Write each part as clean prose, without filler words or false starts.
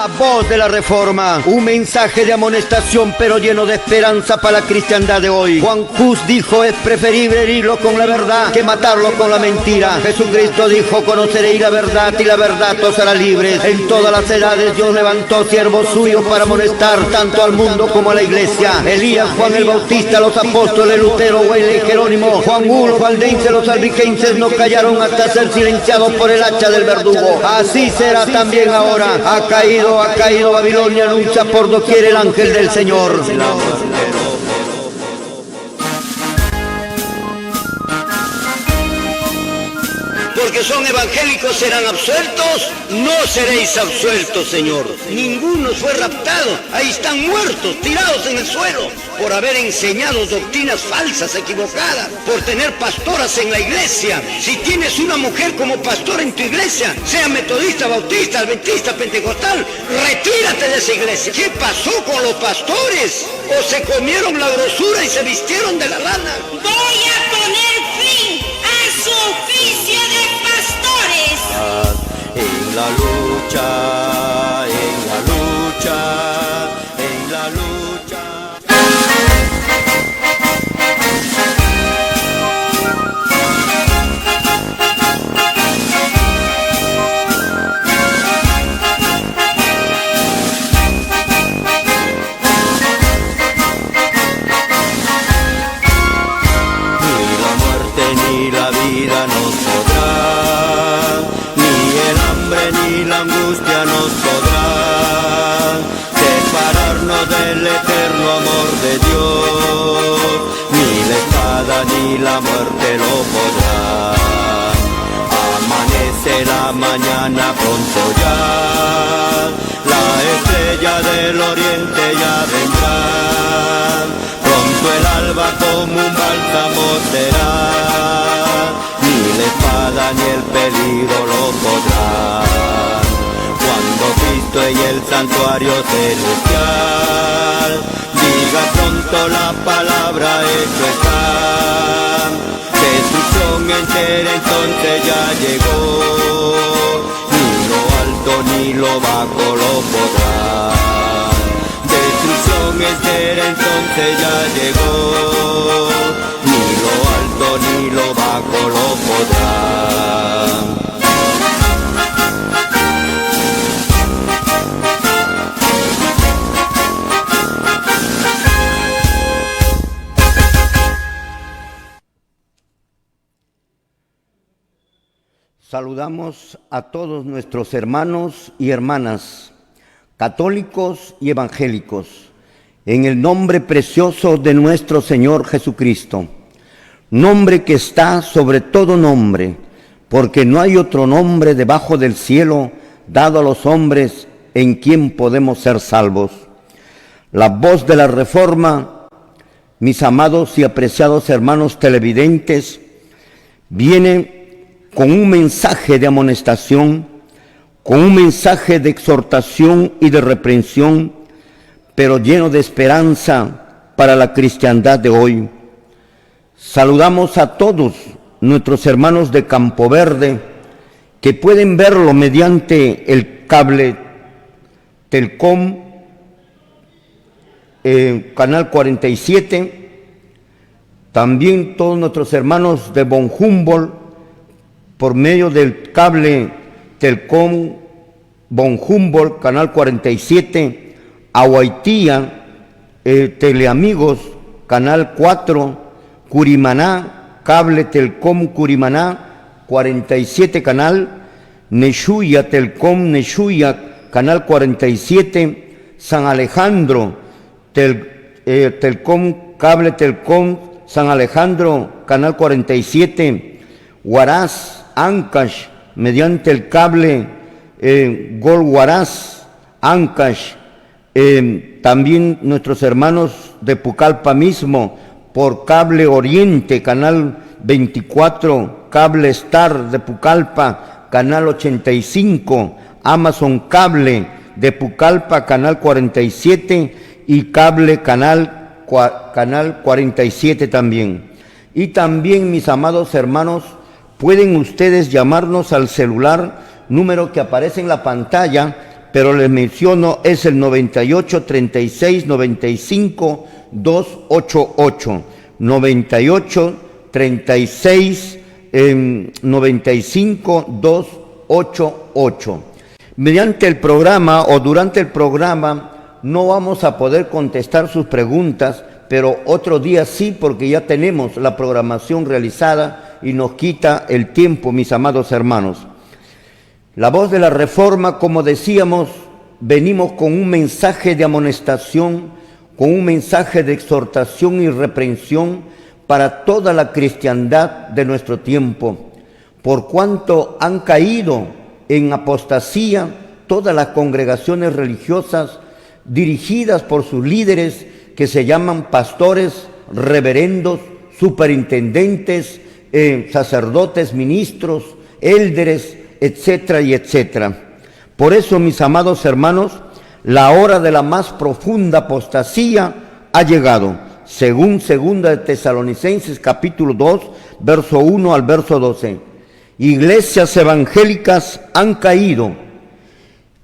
La voz de la Reforma, un mensaje de amonestación pero lleno de esperanza para la cristiandad de hoy. Juan Hus dijo: es preferible herirlo con la verdad que matarlo con la mentira. Jesucristo dijo: conoceréis la verdad y la verdad os hará libres. En todas las edades Dios levantó siervos suyos para amonestar tanto al mundo como a la iglesia. Elías, Juan el Bautista, los apóstoles, Lutero, Wesley, Jerónimo, Juan Hugo, los valdenses, los albigenses no callaron hasta ser silenciados por el hacha del verdugo. Así será también ahora. Ha caído Babilonia, anuncia por doquier el ángel del Señor. Porque son evangélicos serán absueltos, no seréis absueltos, Señor. Ninguno fue raptado, ahí están muertos, tirados en el suelo, por haber enseñado doctrinas falsas, equivocadas, por tener pastoras en la iglesia. Si tienes una mujer como pastora en tu iglesia, sea metodista, bautista, adventista, pentecostal, retírate de esa iglesia. ¿Qué pasó con los pastores? ¿O se comieron la grosura y se vistieron de la lana? Voy a poner fin a su oficio de pastores. En la lucha, en la lucha, en la lucha. Ni la vida nos podrá, ni el hambre ni la angustia nos podrá separarnos del eterno amor de Dios, ni la espada ni la muerte lo podrá. Amanece la mañana pronto ya, la estrella del oriente ya vendrá, pronto el alba como un bálsamo será, ni la espada ni el peligro lo podrán. Cuando Cristo en el santuario celestial diga pronto la palabra, hecho está, destrucción entera entonces ya llegó, ni lo alto ni lo bajo lo podrán. Destrucción entera entonces ya llegó, ni lo alto ni lo bajo lo podrán. Saludamos a todos nuestros hermanos y hermanas, católicos y evangélicos, en el nombre precioso de nuestro Señor Jesucristo, nombre que está sobre todo nombre, porque no hay otro nombre debajo del cielo dado a los hombres en quien podemos ser salvos. La voz de la Reforma, mis amados y apreciados hermanos televidentes, viene con un mensaje de amonestación, con un mensaje de exhortación y de reprensión, pero lleno de esperanza para la cristiandad de hoy. Saludamos a todos nuestros hermanos de Campo Verde, que pueden verlo mediante el cable Telcom, canal 47, también todos nuestros hermanos de Von Humboldt, por medio del cable Telcom Von Humboldt, canal 47, Ahuaitía, Teleamigos, canal 4, Curimaná, cable Telcom Curimaná, 47 canal, Neshuya, Telcom Neshuya, canal 47, San Alejandro, Telcom, cable Telcom San Alejandro, canal 47, Huaraz, Ancash, mediante el cable Gol Huaraz, Ancash, también nuestros hermanos de Pucallpa mismo, por cable Oriente, canal 24, cable Star de Pucallpa, canal 85, Amazon Cable de Pucallpa, canal 47, y cable canal 47 también. Y también, mis amados hermanos, pueden ustedes llamarnos al celular, número que aparece en la pantalla, pero les menciono, es el 98 36 95 288. 98 36 95 288. Mediante el programa o durante el programa no vamos a poder contestar sus preguntas, pero otro día sí, porque ya tenemos la programación realizada y nos quita el tiempo, mis amados hermanos. La Voz de la Reforma, como decíamos, venimos con un mensaje de amonestación, con un mensaje de exhortación y reprensión para toda la cristiandad de nuestro tiempo, por cuanto han caído en apostasía todas las congregaciones religiosas dirigidas por sus líderes que se llaman pastores, reverendos, superintendentes, sacerdotes, ministros, élderes, etcétera y etcétera. Por eso, mis amados hermanos, la hora de la más profunda apostasía ha llegado, según 2 de Tesalonicenses capítulo 2, verso 1 al verso 12. Iglesias evangélicas han caído.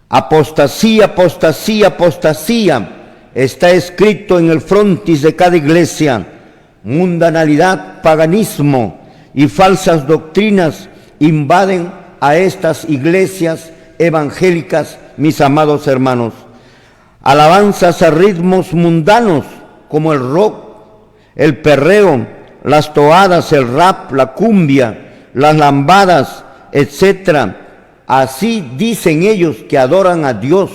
Apostasía, apostasía, apostasía. Está escrito en el frontis de cada iglesia. Mundanalidad, paganismo y falsas doctrinas invaden a estas iglesias evangélicas, mis amados hermanos. Alabanzas a ritmos mundanos como el rock, el perreo, las toadas, el rap, la cumbia, las lambadas, etcétera. Así dicen ellos que adoran a Dios,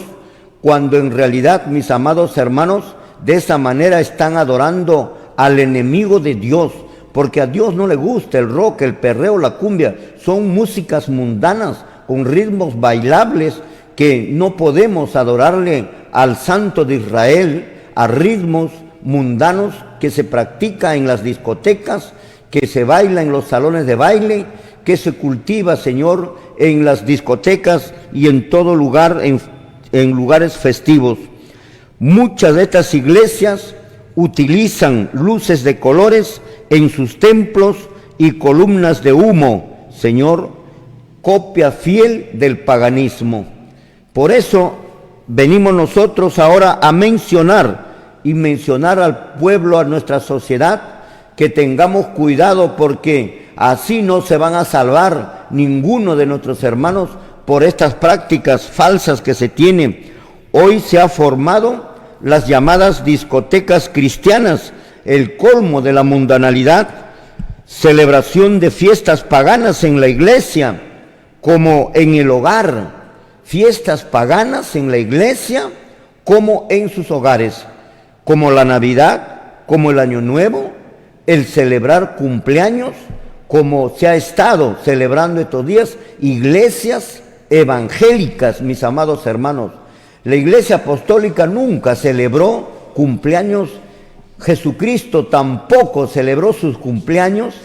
cuando en realidad, mis amados hermanos, de esa manera están adorando al enemigo de Dios, porque a Dios no le gusta el rock, el perreo, la cumbia. Son músicas mundanas con ritmos bailables que no podemos adorarle al Santo de Israel a ritmos mundanos que se practica en las discotecas, que se baila en los salones de baile, que se cultiva, Señor, en las discotecas y en todo lugar, en lugares festivos. Muchas de estas iglesias utilizan luces de colores en sus templos y columnas de humo, Señor, copia fiel del paganismo. Por eso venimos nosotros ahora a mencionar al pueblo, a nuestra sociedad, que tengamos cuidado, porque así no se van a salvar ninguno de nuestros hermanos por estas prácticas falsas que se tienen. Hoy se ha formado las llamadas discotecas cristianas, el colmo de la mundanalidad, celebración de fiestas paganas en la iglesia como en el hogar, fiestas paganas en la iglesia como en sus hogares, como la Navidad, como el Año Nuevo, el celebrar cumpleaños, como se ha estado celebrando estos días, iglesias evangélicas, mis amados hermanos. La Iglesia Apostólica nunca celebró cumpleaños, Jesucristo tampoco celebró sus cumpleaños,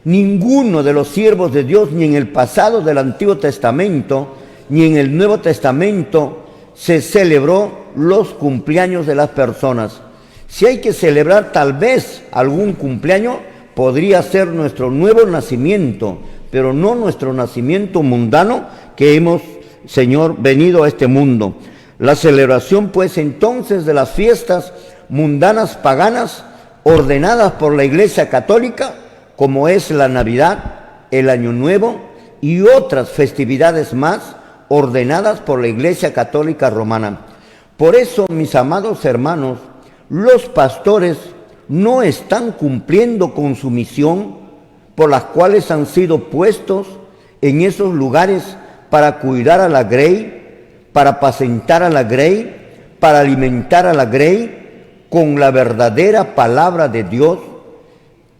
ninguno de los siervos de Dios, ni en el pasado del Antiguo Testamento, ni en el Nuevo Testamento, se celebró los cumpleaños de las personas. Si hay que celebrar tal vez algún cumpleaños, podría ser nuestro nuevo nacimiento, pero no nuestro nacimiento mundano que hemos, Señor, venido a este mundo. La celebración, pues, entonces de las fiestas mundanas paganas ordenadas por la Iglesia Católica, como es la Navidad, el Año Nuevo y otras festividades más ordenadas por la Iglesia Católica Romana. Por eso, mis amados hermanos, los pastores no están cumpliendo con su misión, por las cuales han sido puestos en esos lugares para cuidar a la grey, para apacentar a la grey, para alimentar a la grey con la verdadera palabra de Dios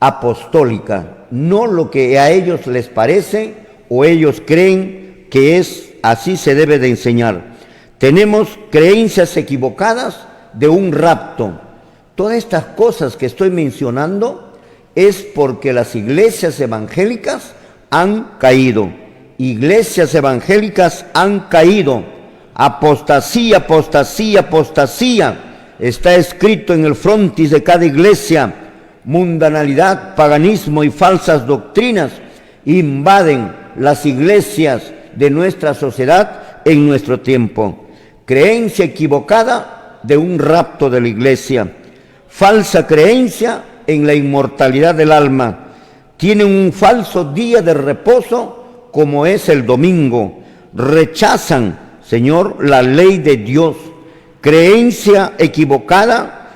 apostólica, no lo que a ellos les parece o ellos creen que es así se debe de enseñar. Tenemos creencias equivocadas de un rapto. Todas estas cosas que estoy mencionando es porque las iglesias evangélicas han caído. Iglesias evangélicas han caído. Apostasía, apostasía, apostasía. Está escrito en el frontis de cada iglesia. Mundanalidad, paganismo y falsas doctrinas invaden las iglesias de nuestra sociedad en nuestro tiempo. creencia equivocada de un rapto de la iglesia, falsa creencia en la inmortalidad del alma, tienen un falso día de reposo como es el domingo, rechazan, Señor, la ley de Dios, creencia equivocada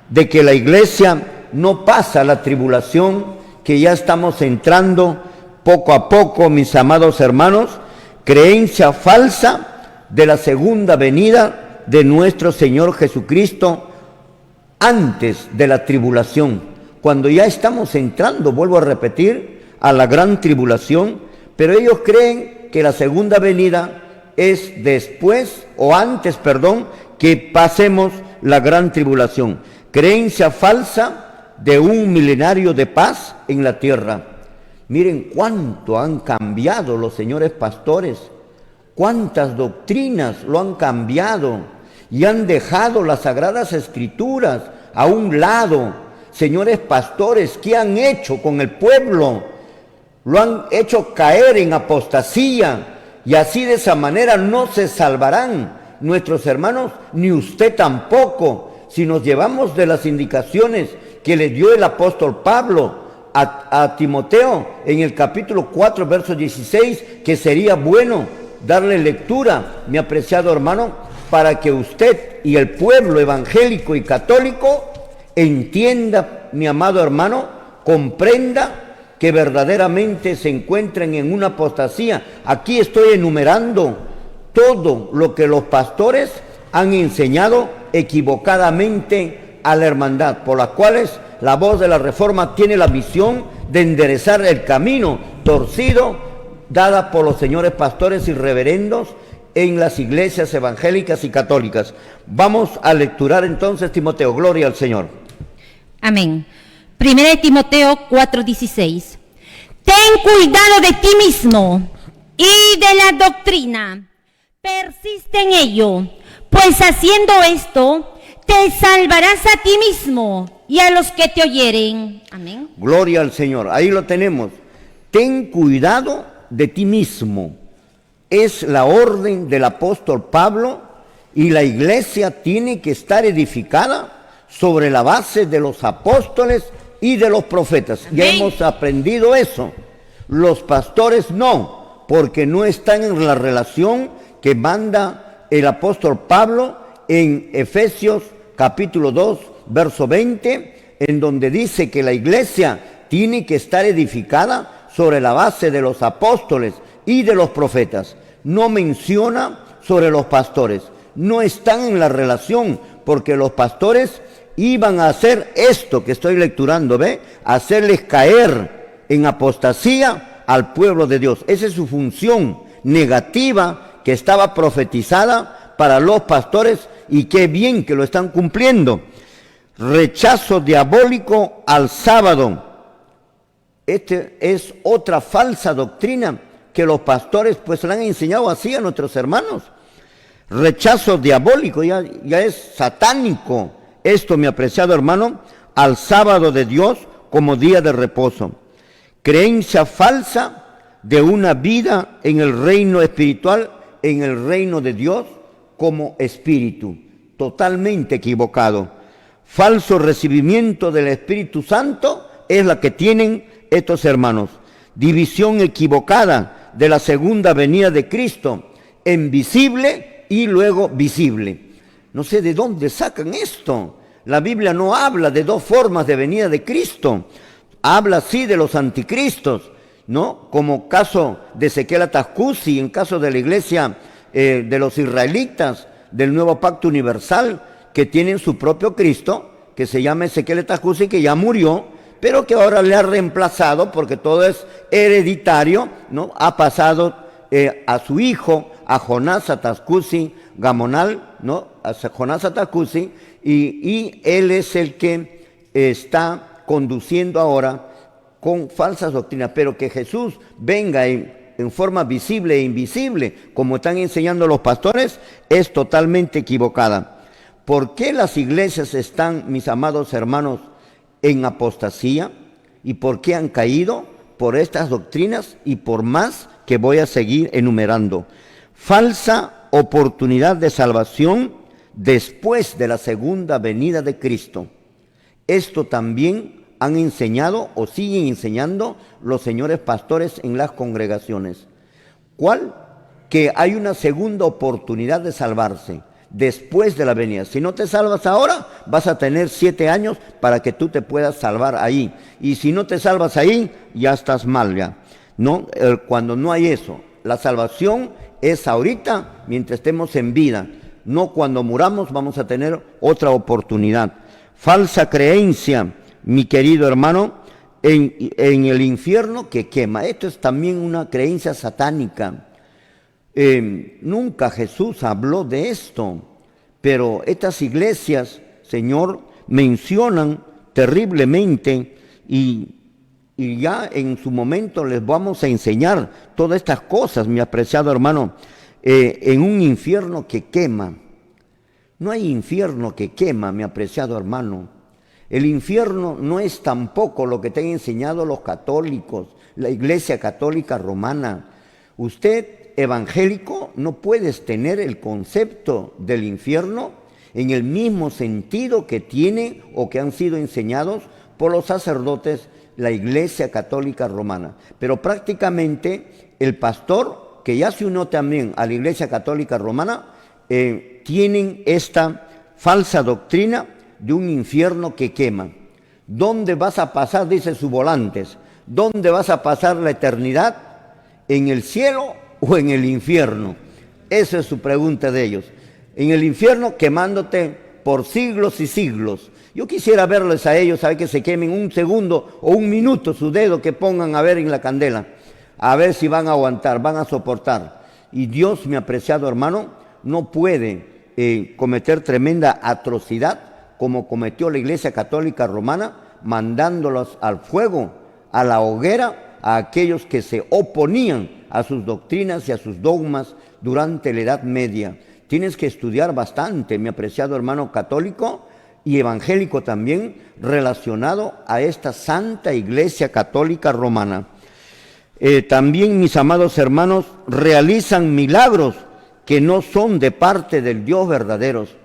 de que la iglesia no pasa la tribulación, que ya estamos entrando poco a poco, mis amados hermanos, creencia falsa de la segunda venida de nuestro Señor Jesucristo antes de la tribulación, cuando ya estamos entrando, vuelvo a repetir, a la gran tribulación, pero ellos creen que la segunda venida es después o antes, perdón, que pasemos la gran tribulación. Creencia falsa de un milenario de paz en la tierra. Miren cuánto han cambiado los señores pastores, cuántas doctrinas lo han cambiado y han dejado las sagradas escrituras a un lado. Señores pastores, ¿qué han hecho con el pueblo? Lo han hecho caer en apostasía y así de esa manera no se salvarán nuestros hermanos, ni usted tampoco, si nos llevamos de las indicaciones que le dio el apóstol Pablo a Timoteo en el capítulo 4, verso 16, que sería bueno darle lectura, mi apreciado hermano, para que usted y el pueblo evangélico y católico entienda, mi amado hermano, comprenda que verdaderamente se encuentran en una apostasía. Aquí estoy enumerando todo lo que los pastores han enseñado equivocadamente a la hermandad, por las cuales la voz de la Reforma tiene la misión de enderezar el camino torcido dada por los señores pastores y reverendos en las iglesias evangélicas y católicas. Vamos a lecturar entonces Timoteo. Gloria al Señor. Amén. Primera de Timoteo 4:16. Ten cuidado de ti mismo y de la doctrina. Persiste en ello, pues haciendo esto te salvarás a ti mismo y a los que te oyeren. Amén. Gloria al Señor. Ahí lo tenemos. Ten cuidado de ti mismo. Es la orden del apóstol Pablo y la iglesia tiene que estar edificada sobre la base de los apóstoles y de los profetas. Amén. Ya hemos aprendido eso. Los pastores no, porque no están en la relación que manda el apóstol Pablo en Efesios capítulo 2, verso 20, en donde dice que la iglesia tiene que estar edificada sobre la base de los apóstoles y de los profetas. No menciona sobre los pastores. No están en la relación, porque los pastores iban a hacer esto que estoy lecturando, ¿ve? Hacerles caer en apostasía al pueblo de Dios. Esa es su función negativa que estaba profetizada para los pastores, y qué bien que lo están cumpliendo. Rechazo diabólico al sábado. Este es otra falsa doctrina que los pastores pues le han enseñado así a nuestros hermanos. Rechazo diabólico, ya es satánico esto, mi apreciado hermano, al sábado de Dios como día de reposo. Creencia falsa de una vida en el reino espiritual, en el reino de Dios como espíritu, totalmente equivocado. Falso recibimiento del Espíritu Santo es la que tienen estos hermanos. División equivocada de la segunda venida de Cristo en visible y luego visible. No sé de dónde sacan esto. La Biblia no habla de dos formas de venida de Cristo. Habla sí de los anticristos, ¿no? Como caso de Ezequiel Atascusi, en caso de la iglesia de los israelitas del Nuevo Pacto Universal, que tienen su propio Cristo, que se llama Ezequiel Atascusi, que ya murió, pero que ahora le ha reemplazado, porque todo es hereditario, ¿no? Ha pasado a su hijo, a Jonás Atascusi Gamonal, ¿no? A Jonás Atascusi, y él es el que está conduciendo ahora con falsas doctrinas, pero que Jesús venga en forma visible e invisible, como están enseñando los pastores, es totalmente equivocada. ¿Por qué las iglesias están, mis amados hermanos, en apostasía? ¿Y por qué han caído? Por estas doctrinas y por más que voy a seguir enumerando. Falsa oportunidad de salvación después de la segunda venida de Cristo. Esto también han enseñado o siguen enseñando los señores pastores en las congregaciones. ¿Cuál? Que hay una segunda oportunidad de salvarse después de la venida. Si no te salvas ahora, vas a tener 7 años para que tú te puedas salvar ahí. Y si no te salvas ahí, ya estás mal ya. No, cuando no hay eso, la salvación es ahorita, mientras estemos en vida. No cuando muramos vamos a tener otra oportunidad. Falsa creencia, mi querido hermano, en el infierno que quema. Esto es también una creencia satánica. Nunca Jesús habló de esto, pero estas iglesias, Señor, mencionan terriblemente y ya en su momento les vamos a enseñar todas estas cosas, mi apreciado hermano, en un infierno que quema. No hay infierno que quema, mi apreciado hermano. El infierno no es tampoco lo que te han enseñado los católicos, la Iglesia Católica Romana. Usted, evangélico, no puedes tener el concepto del infierno en el mismo sentido que tiene o que han sido enseñados por los sacerdotes la Iglesia Católica Romana. Pero prácticamente el pastor, que ya se unió también a la Iglesia Católica Romana, tienen esta falsa doctrina de un infierno que quema. ¿Dónde vas a pasar? Dice sus volantes. ¿Dónde vas a pasar la eternidad? ¿En el cielo o en el infierno? Esa es su pregunta de ellos. En el infierno quemándote por siglos y siglos. Yo quisiera verles a ellos, a ver que se quemen un segundo o un minuto su dedo que pongan a ver en la candela. A ver si van a aguantar, van a soportar. Y Dios, mi apreciado hermano, no puede cometer tremenda atrocidad como cometió la Iglesia Católica Romana, mandándolos al fuego, a la hoguera, a aquellos que se oponían a sus doctrinas y a sus dogmas durante la Edad Media. Tienes que estudiar bastante, mi apreciado hermano católico y evangélico también, relacionado a esta Santa Iglesia Católica Romana. También, mis amados hermanos, realizan milagros que no son de parte del Dios verdaderos.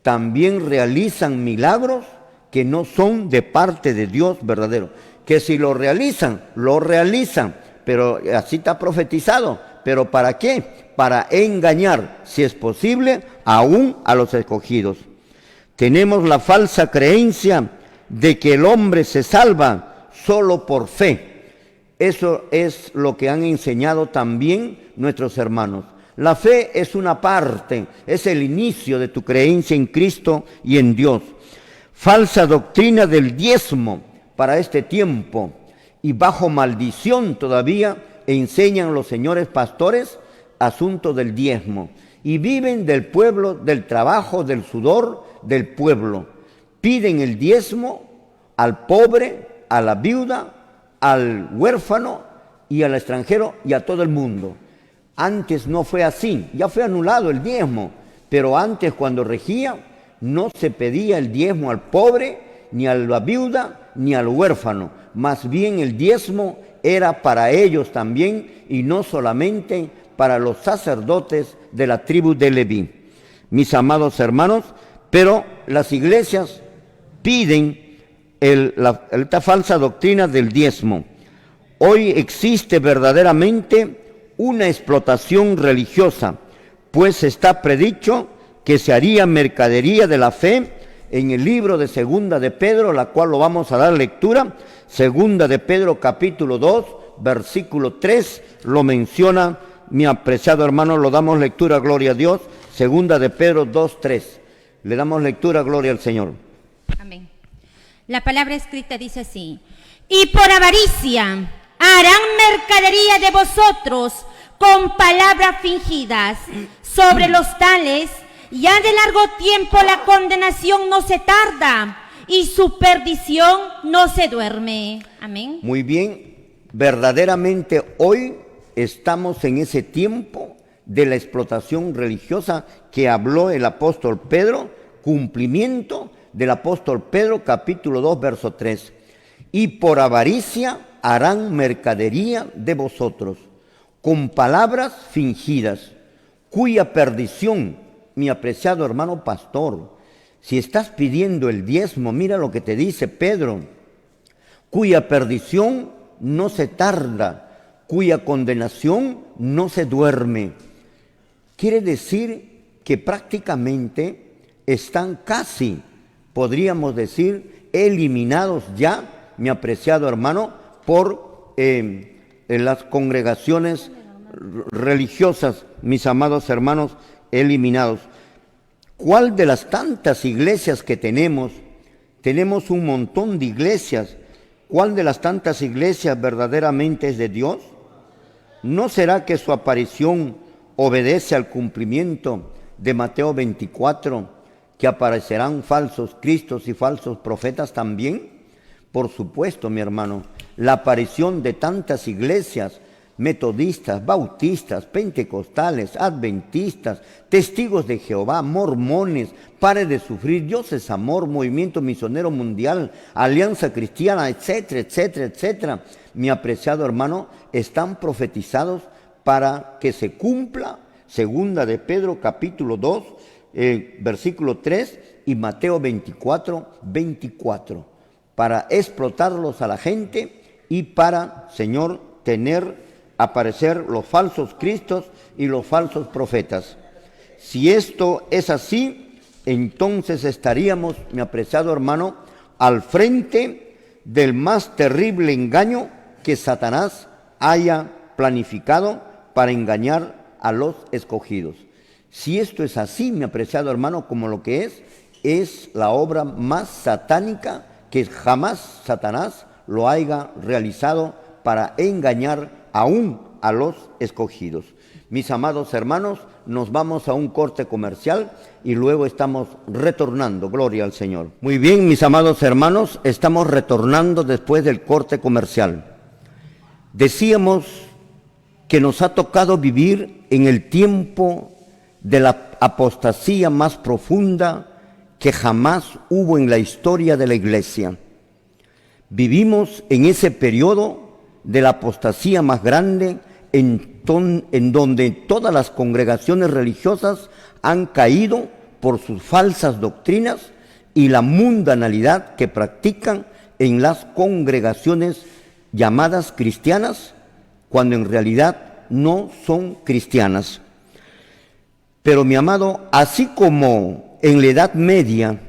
También realizan milagros que no son de parte de Dios verdadero. Que si lo realizan, pero así está profetizado. ¿Pero para qué? Para engañar, si es posible, aún a los escogidos. Tenemos la falsa creencia de que el hombre se salva solo por fe. Eso es lo que han enseñado también nuestros hermanos. La fe es una parte, es el inicio de tu creencia en Cristo y en Dios. Falsa doctrina del diezmo para este tiempo y bajo maldición todavía enseñan los señores pastores asunto del diezmo y viven del pueblo, del trabajo, del sudor del pueblo. Piden el diezmo al pobre, a la viuda, al huérfano y al extranjero y a todo el mundo. Antes no fue así, ya fue anulado el diezmo, pero antes cuando regía no se pedía el diezmo al pobre, ni a la viuda, ni al huérfano. Más bien el diezmo era para ellos también y no solamente para los sacerdotes de la tribu de Leví. Mis amados hermanos, pero las iglesias piden esta falsa doctrina del diezmo. Hoy existe verdaderamente una explotación religiosa, pues está predicho que se haría mercadería de la fe en el libro de Segunda de Pedro, la cual lo vamos a dar lectura. Segunda de Pedro capítulo 2, versículo 3, lo menciona mi apreciado hermano, lo damos lectura, gloria a Dios. Segunda de Pedro 2, 3. Le damos lectura, gloria al Señor. Amén. La palabra escrita dice así: y por avaricia harán mercadería de vosotros con palabras fingidas. Sobre los tales, ya de largo tiempo la condenación no se tarda y su perdición no se duerme. Amén. Muy bien, verdaderamente hoy estamos en ese tiempo de la explotación religiosa que habló el apóstol Pedro, cumplimiento del apóstol Pedro capítulo 2, verso 3. Y por avaricia harán mercadería de vosotros, con palabras fingidas. cuya perdición, mi apreciado hermano pastor, si estás pidiendo el diezmo, mira lo que te dice Pedro, cuya perdición no se tarda, cuya condenación no se duerme. Quiere decir que prácticamente están casi, podríamos decir, eliminados ya, mi apreciado hermano, por las congregaciones religiosas, mis amados hermanos, eliminados. ¿Cuál de las tantas iglesias que tenemos? Tenemos un montón de iglesias. ¿Cuál de las tantas iglesias verdaderamente es de Dios? ¿No será que su aparición obedece al cumplimiento de Mateo 24, que aparecerán falsos cristos y falsos profetas también? Por supuesto, mi hermano, la aparición de tantas iglesias, metodistas, bautistas, pentecostales, adventistas, testigos de Jehová, mormones, Pare de Sufrir, Dios es Amor, Movimiento Misionero Mundial, Alianza Cristiana, etcétera, etcétera, etcétera. Mi apreciado hermano, están profetizados para que se cumpla segunda de Pedro capítulo 2, versículo 3 y Mateo 24, 24, para explotarlos a la gente y para, Señor, aparecer los falsos cristos y los falsos profetas. Si esto es así, entonces estaríamos, mi apreciado hermano, al frente del más terrible engaño que Satanás haya planificado para engañar a los escogidos. Si esto es así, mi apreciado hermano, como lo que es la obra más satánica que jamás Satanás lo haya realizado para engañar aún a los escogidos. Mis amados hermanos, nos vamos a un corte comercial y luego estamos retornando. Gloria al Señor. Muy bien, mis amados hermanos, estamos retornando después del corte comercial. Decíamos que nos ha tocado vivir en el tiempo de la apostasía más profunda que jamás hubo en la historia de la Iglesia. Vivimos en ese periodo de la apostasía más grande en donde todas las congregaciones religiosas han caído por sus falsas doctrinas y la mundanalidad que practican en las congregaciones llamadas cristianas, cuando en realidad no son cristianas. Pero mi amado, así como en la Edad Media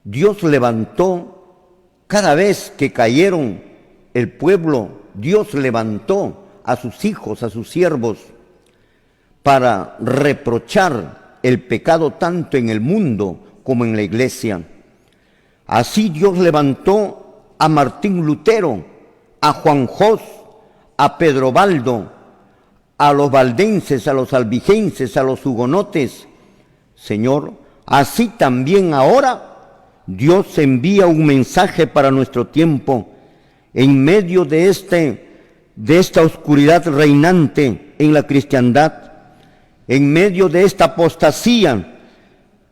Dios levantó, cada vez que cayeron el pueblo, Dios levantó a sus hijos, a sus siervos, para reprochar el pecado tanto en el mundo como en la iglesia. Así Dios levantó a Martín Lutero, a Juan Jos, a Pedro Baldo, a los valdenses, a los albigenses, a los hugonotes. Señor, así también ahora Dios envía un mensaje para nuestro tiempo en medio de esta oscuridad reinante en la cristiandad, en medio de esta apostasía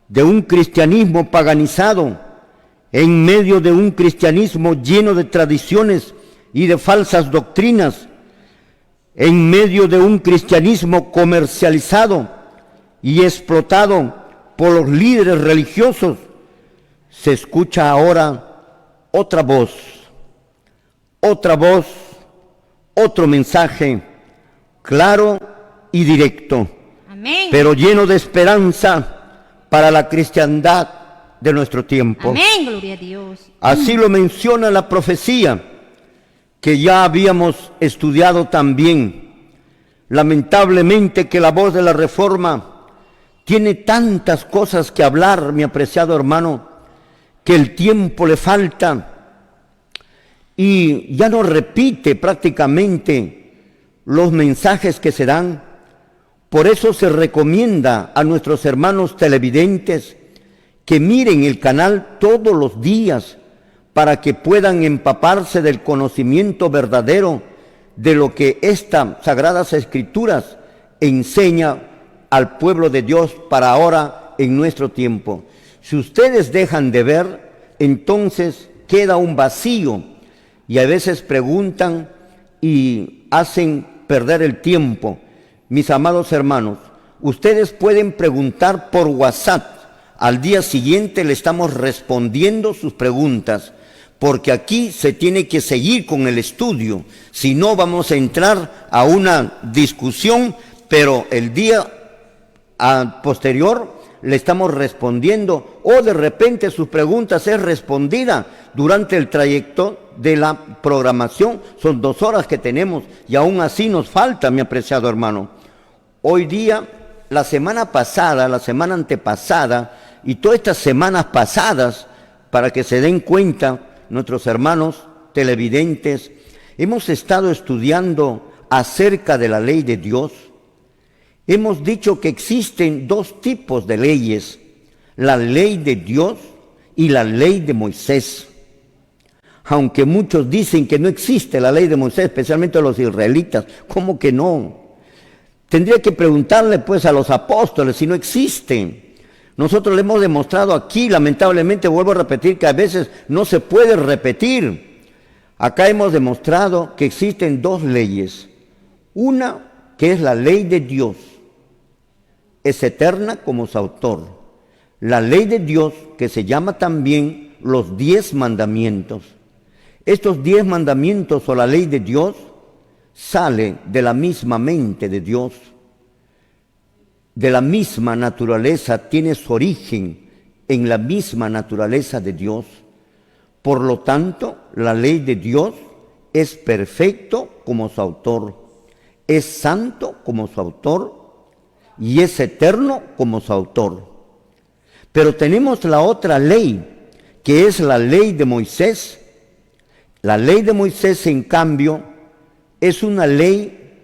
de un cristianismo paganizado, en medio de un cristianismo lleno de tradiciones y de falsas doctrinas, en medio de un cristianismo comercializado y explotado por los líderes religiosos. Se escucha ahora otra voz, otro mensaje claro y directo, Amén. pero lleno de esperanza para la cristiandad de nuestro tiempo. Amén, gloria a Dios. Así lo menciona la profecía que ya habíamos estudiado también. Lamentablemente que la voz de la Reforma tiene tantas cosas que hablar, mi apreciado hermano, que el tiempo le falta y ya no repite prácticamente los mensajes que se dan. Por eso se recomienda a nuestros hermanos televidentes que miren el canal todos los días para que puedan empaparse del conocimiento verdadero de lo que estas Sagradas Escrituras enseña al pueblo de Dios para ahora en nuestro tiempo. Si ustedes dejan de ver, entonces queda un vacío y a veces preguntan y hacen perder el tiempo. Mis amados hermanos, Ustedes pueden preguntar por WhatsApp. Al día siguiente le estamos respondiendo sus preguntas, porque aquí se tiene que seguir con el estudio. Si no, vamos a entrar a una discusión, pero el día posterior le estamos respondiendo, o de repente sus preguntas es respondida durante el trayecto de la programación. Son 2 horas que tenemos y aún así nos falta, mi apreciado hermano. Hoy día, la semana pasada, la semana antepasada y todas estas semanas pasadas, para que se den cuenta nuestros hermanos televidentes, hemos estado estudiando acerca de la ley de Dios. Hemos dicho que existen 2 tipos de leyes, la ley de Dios y la ley de Moisés. Aunque muchos dicen que no existe la ley de Moisés, especialmente los israelitas, ¿cómo que no? Tendría que preguntarle pues a los apóstoles si no existen. Nosotros le hemos demostrado aquí, lamentablemente vuelvo a repetir que a veces no se puede repetir. Acá hemos demostrado que existen 2 leyes. Una que es la ley de Dios, es eterna como su autor. La ley de Dios, que se llama también los 10 mandamientos. Estos 10 mandamientos o la ley de Dios sale de la misma mente de Dios, de la misma naturaleza, tiene su origen en la misma naturaleza de Dios. Por lo tanto, la ley de Dios es perfecto como su autor, es santo como su autor y es eterno como su autor. Pero tenemos la otra ley, que es la ley de Moisés. La ley de Moisés, en cambio, es una ley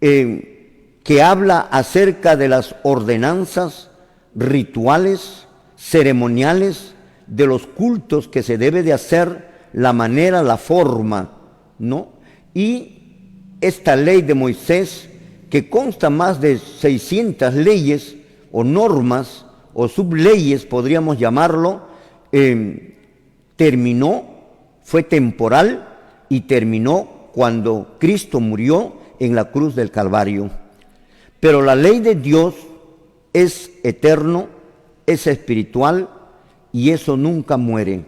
que habla acerca de las ordenanzas, rituales, ceremoniales, de los cultos que se debe de hacer, la manera, la forma, ¿no? Y esta ley de Moisés, que consta más de 600 leyes o normas o subleyes, podríamos llamarlo, fue temporal y terminó cuando Cristo murió en la cruz del Calvario. Pero la ley de Dios es eterno, es espiritual y eso nunca muere.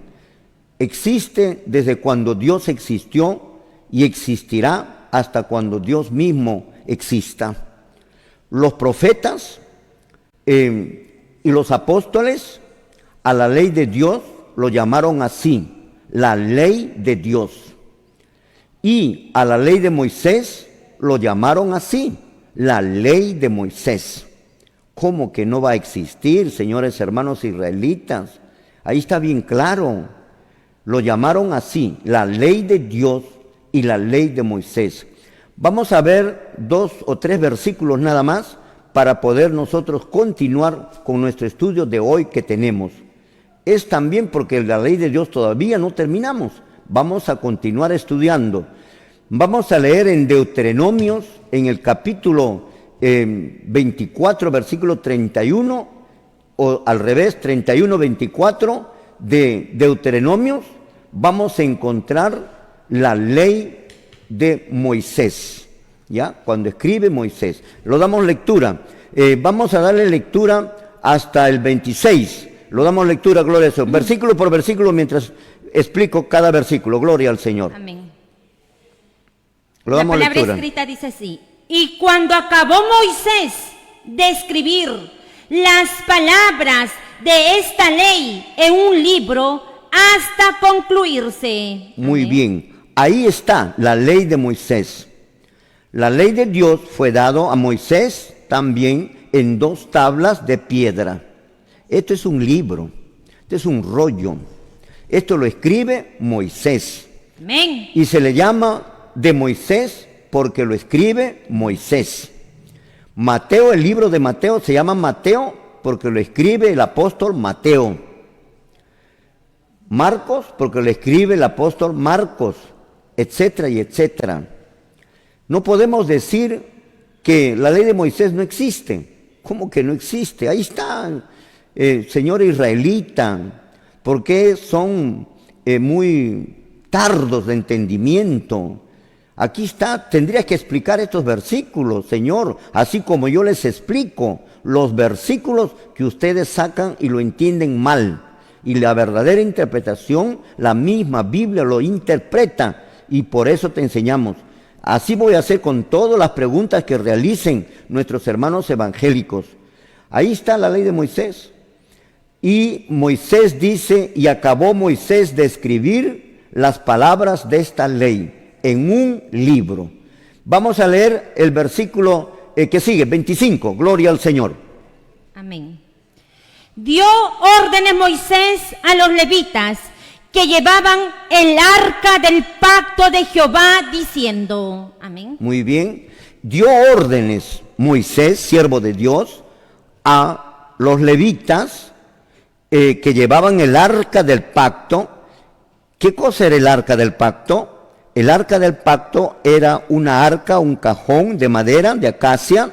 Existe desde cuando Dios existió y existirá hasta cuando Dios mismo exista. Los profetas y los apóstoles a la ley de Dios lo llamaron así, la ley de Dios. Y a la ley de Moisés lo llamaron así, la ley de Moisés. ¿Cómo que no va a existir, señores hermanos israelitas? Ahí está bien claro. Lo llamaron así, la ley de Dios y la ley de Moisés. Vamos a ver 2 o 3 versículos nada más para poder nosotros continuar con nuestro estudio de hoy que tenemos. Es también porque la ley de Dios todavía no terminamos. Vamos a continuar estudiando. Vamos a leer en Deuteronomios, en el capítulo 24, versículo 31, o al revés, 31, 24 de Deuteronomios, vamos a encontrar la ley de Moisés, ¿ya? Cuando escribe Moisés. Lo damos lectura. Vamos a darle lectura hasta el 26. Lo damos lectura, gloria a Dios. Versículo por versículo mientras explico cada versículo. Gloria al Señor. Amén. Lo La damos palabra lectura. escrita dice así: y cuando acabó Moisés de escribir las palabras de esta ley en un libro hasta concluirse. Muy Amén. bien. Ahí está la ley de Moisés. La ley de Dios fue dado a Moisés también en 2 tablas de piedra. Esto es un libro, esto es un rollo. Esto lo escribe Moisés. Amén. Y se le llama de Moisés porque lo escribe Moisés. Mateo, el libro de Mateo se llama Mateo porque lo escribe el apóstol Mateo. Marcos porque lo escribe el apóstol Marcos, etcétera y etcétera. No podemos decir que la ley de Moisés no existe. ¿Cómo que no existe? Ahí está, señor israelita. ¿Por qué son muy tardos de entendimiento? Aquí está, tendría que explicar estos versículos, Señor, así como yo les explico. los versículos que ustedes sacan y lo entienden mal. Y la verdadera interpretación, la misma Biblia lo interpreta, y por eso te enseñamos. Así voy a hacer con todas las preguntas que realicen nuestros hermanos evangélicos. Ahí está la ley de Moisés. Y Moisés dice, y acabó Moisés de escribir las palabras de esta ley en un libro. Vamos a leer el versículo que sigue, 25, gloria al Señor. Amén. Dio órdenes Moisés a los levitas que llevaban el arca del pacto de Jehová, diciendo, amén. Muy bien. Dio órdenes Moisés, siervo de Dios, a los levitas que llevaban el arca del pacto. ¿Qué cosa era el arca del pacto? El arca del pacto era una arca, un cajón de madera, de acacia,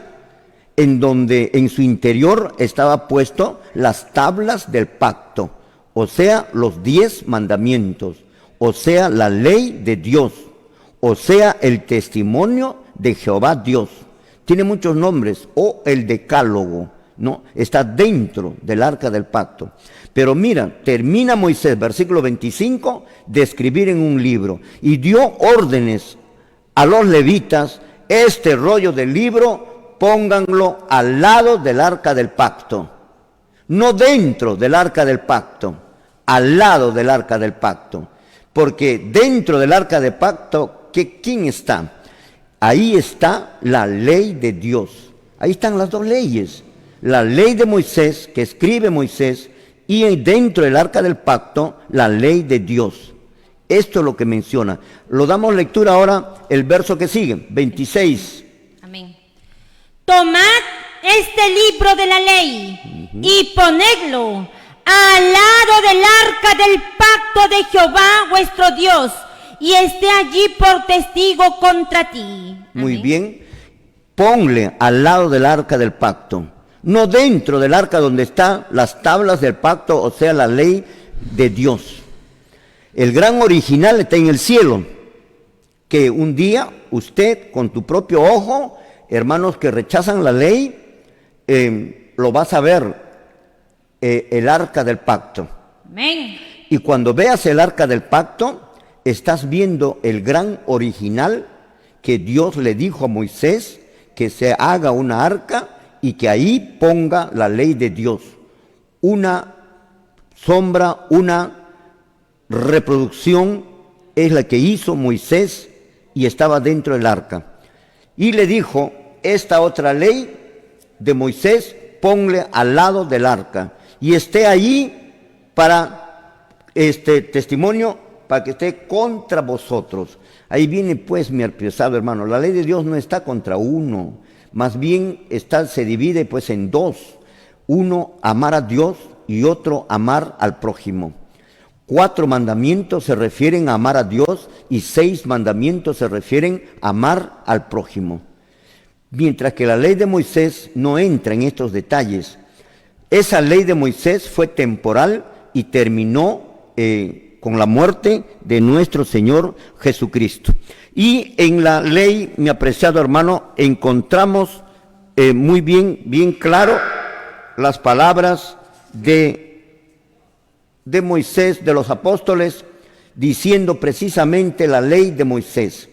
en donde en su interior estaba puesto las tablas del pacto, o sea, los 10 mandamientos, o sea, la ley de Dios, o sea, el testimonio de Jehová Dios. Tiene muchos nombres, o el decálogo, ¿no? Está dentro del arca del pacto. Pero mira, termina Moisés, versículo 25, de escribir en un libro, y dio órdenes a los levitas, este rollo del libro, pónganlo al lado del arca del pacto, no dentro del arca del pacto, al lado del arca del pacto, porque dentro del arca del pacto, ¿quién está? Ahí está la ley de Dios, ahí están las dos leyes, la ley de Moisés, que escribe Moisés, y dentro del arca del pacto, la ley de Dios. Esto es lo que menciona. Lo damos lectura ahora, el verso que sigue, 26. Amén. Tomad este libro de la ley y ponedlo al lado del arca del pacto de Jehová vuestro Dios, y esté allí por testigo contra ti. Amén. Muy bien. Ponle al lado del arca del pacto, no dentro del arca donde están las tablas del pacto, o sea, la ley de Dios. El gran original está en el cielo, que un día usted con tu propio ojo, hermanos que rechazan la ley, lo vas a ver, el arca del pacto. Amén. Y cuando veas el arca del pacto, estás viendo el gran original que Dios le dijo a Moisés, que se haga una arca y que ahí ponga la ley de Dios. Una sombra, una reproducción es la que hizo Moisés y estaba dentro del arca. Y le dijo, esta otra ley de Moisés, ponle al lado del arca y esté allí para este testimonio, para que esté contra vosotros. Ahí viene pues, mi apreciado hermano, la ley de Dios no está contra uno, más bien se divide pues en dos. Uno, amar a Dios, y otro, amar al prójimo. 4 mandamientos se refieren a amar a Dios y 6 mandamientos se refieren a amar al prójimo. Mientras que la ley de Moisés no entra en estos detalles. Esa ley de Moisés fue temporal y terminó con la muerte de nuestro Señor Jesucristo. Y en la ley, mi apreciado hermano, encontramos muy bien claro las palabras de Moisés, de los apóstoles, diciendo precisamente la ley de Moisés.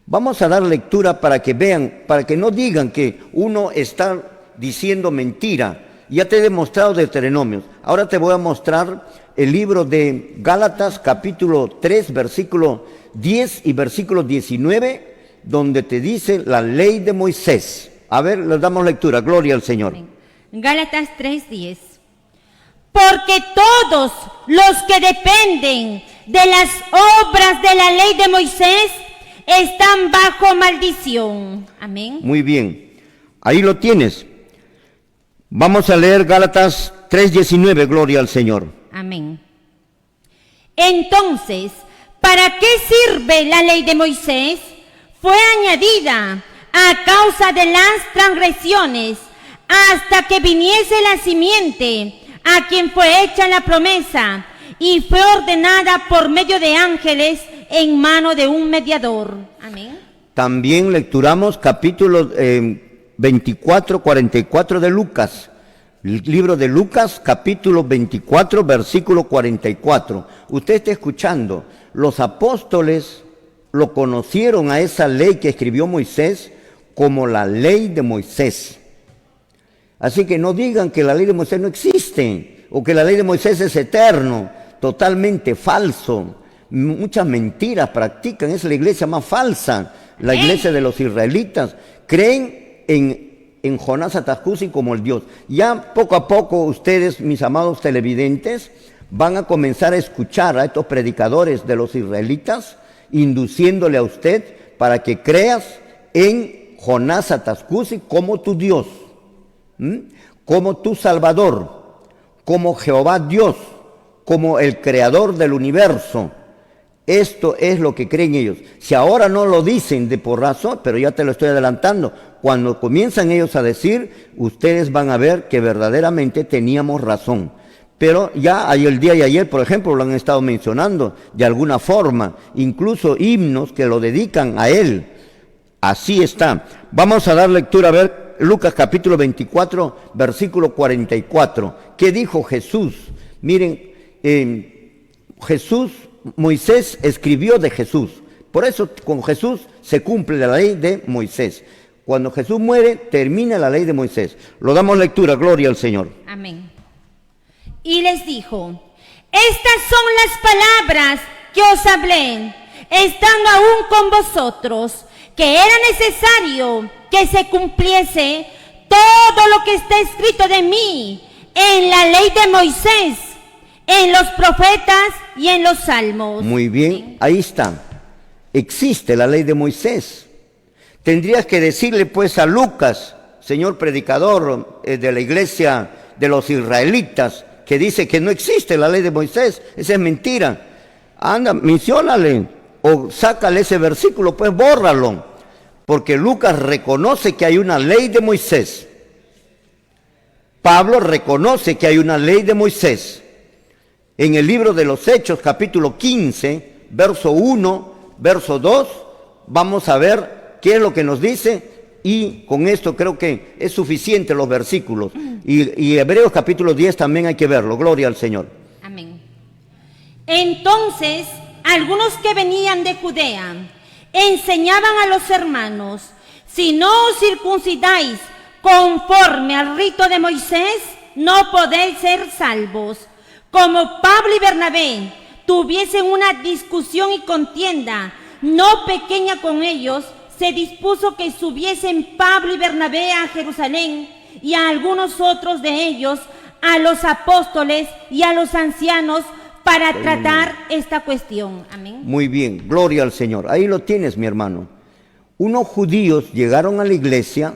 Vamos a dar lectura para que vean, para que no digan que uno está diciendo mentira. Ya te he demostrado Deuteronomios. Ahora te voy a mostrar el libro de Gálatas, capítulo 3, versículo 10 y versículo 19, donde te dice la ley de Moisés. A ver, les damos lectura. Gloria al Señor. Gálatas 3:10. Porque todos los que dependen de las obras de la ley de Moisés están bajo maldición. Amén. Muy bien. Ahí lo tienes. Vamos a leer Gálatas 3:19. Gloria al Señor. Amén. Entonces, ¿para qué sirve la ley de Moisés? Fue añadida a causa de las transgresiones, hasta que viniese la simiente, a quien fue hecha la promesa, y fue ordenada por medio de ángeles en mano de un mediador. Amén. También lecturamos capítulo 24, 44 de Lucas. El libro de Lucas, capítulo 24, versículo 44. Usted está escuchando, los apóstoles lo conocieron a esa ley que escribió Moisés como la ley de Moisés. Así que no digan que la ley de Moisés no existe o que la ley de Moisés es eterno, totalmente falso. Muchas mentiras practican, es la iglesia más falsa, la iglesia de los israelitas. Creen en Jonás Atascusi como el Dios. Ya poco a poco ustedes, mis amados televidentes, van a comenzar a escuchar a estos predicadores de los israelitas, induciéndole a usted para que creas en Jonás Atascusi como tu Dios, como tu Salvador, como Jehová Dios, como el creador del universo. Esto es lo que creen ellos. Si ahora no lo dicen de porrazo, pero ya te lo estoy adelantando, cuando comienzan ellos a decir, ustedes van a ver que verdaderamente teníamos razón. Pero ya el día de ayer, por ejemplo, lo han estado mencionando de alguna forma, incluso himnos que lo dedican a él. Así está. Vamos a dar lectura, a ver, Lucas capítulo 24, versículo 44. ¿Qué dijo Jesús? Miren, Moisés escribió de Jesús. Por eso con Jesús se cumple la ley de Moisés. Cuando Jesús muere, termina la ley de Moisés. Lo damos lectura, gloria al Señor. Amén. Y les dijo, estas son las palabras que os hablé, estando aún con vosotros, que era necesario que se cumpliese todo lo que está escrito de mí en la ley de Moisés, en los profetas y en los salmos. Muy bien, ahí está. Existe la ley de Moisés. Tendrías que decirle pues a Lucas, señor predicador de la iglesia de los israelitas, que dice que no existe la ley de Moisés. Esa es mentira. Anda, menciónale o sácale ese versículo, pues bórralo. Porque Lucas reconoce que hay una ley de Moisés. Pablo reconoce que hay una ley de Moisés. En el libro de los Hechos, capítulo 15, verso 1, verso 2, vamos a ver qué es lo que nos dice, y con esto creo que es suficiente los versículos. Y Hebreos capítulo 10 también hay que verlo, gloria al Señor. Amén. Entonces, algunos que venían de Judea enseñaban a los hermanos, si no os circuncidáis conforme al rito de Moisés, no podéis ser salvos. Como Pablo y Bernabé tuviesen una discusión y contienda no pequeña con ellos, se dispuso que subiesen Pablo y Bernabé a Jerusalén y a algunos otros de ellos, a los apóstoles y a los ancianos, para tratar esta cuestión. Amén. Muy bien, gloria al Señor. Ahí lo tienes, mi hermano. Unos judíos llegaron a la iglesia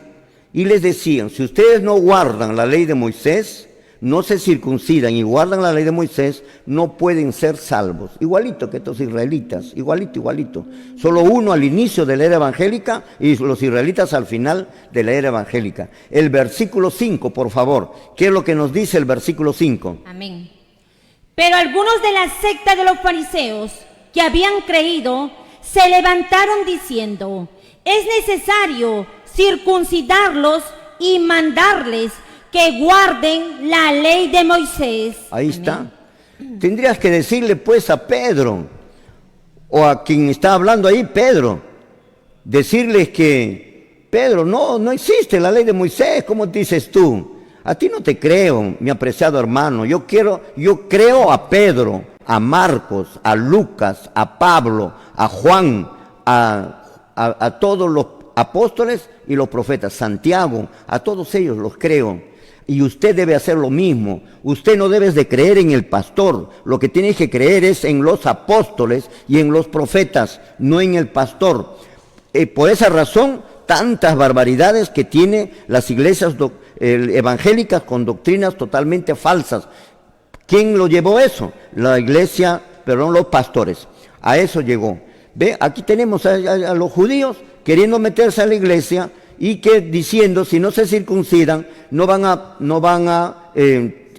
y les decían, si ustedes no guardan la ley de Moisés, no se circuncidan y guardan la ley de Moisés, no pueden ser salvos. Igualito que estos israelitas, igualito. Solo uno al inicio de la era evangélica y los israelitas al final de la era evangélica. El versículo 5, por favor. ¿Qué es lo que nos dice el versículo 5? Amén. Pero algunos de la secta de los fariseos que habían creído se levantaron diciendo, es necesario circuncidarlos y mandarles que guarden la ley de Moisés. Ahí está. Tendrías que decirle pues a Pedro, o a quien está hablando ahí, Pedro, decirles que, Pedro, no existe la ley de Moisés, ¿cómo dices tú? A ti no te creo, mi apreciado hermano. Yo creo a Pedro, a Marcos, a Lucas, a Pablo, a Juan, a todos los apóstoles y los profetas, Santiago, a todos ellos los creo. Y usted debe hacer lo mismo. Usted no debe de creer en el pastor. Lo que tiene que creer es en los apóstoles y en los profetas, no en el pastor. Por esa razón, tantas barbaridades que tiene las iglesias evangélicas con doctrinas totalmente falsas. ¿Quién lo llevó eso? Los pastores. A eso llegó. Ve, aquí tenemos a los judíos queriendo meterse a la iglesia y que diciendo, si no se circuncidan,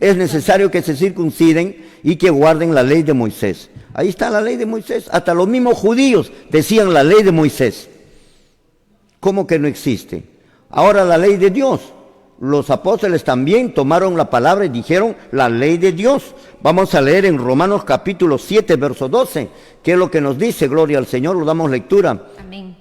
es necesario que se circunciden y que guarden la ley de Moisés. Ahí está la ley de Moisés. Hasta los mismos judíos decían la ley de Moisés. ¿Cómo que no existe? Ahora la ley de Dios. Los apóstoles también tomaron la palabra y dijeron la ley de Dios. Vamos a leer en Romanos capítulo 7, verso 12, que es lo que nos dice, gloria al Señor, lo damos lectura. Amén.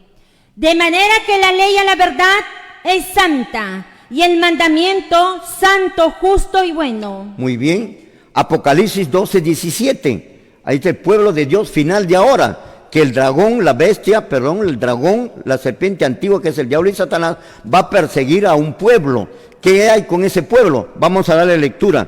De manera que la ley a la verdad es santa, y el mandamiento santo, justo y bueno. Muy bien. Apocalipsis 12, 17. Ahí está el pueblo de Dios final de ahora. Que el dragón, el dragón, la serpiente antigua, que es el diablo y Satanás, va a perseguir a un pueblo. ¿Qué hay con ese pueblo? Vamos a darle lectura.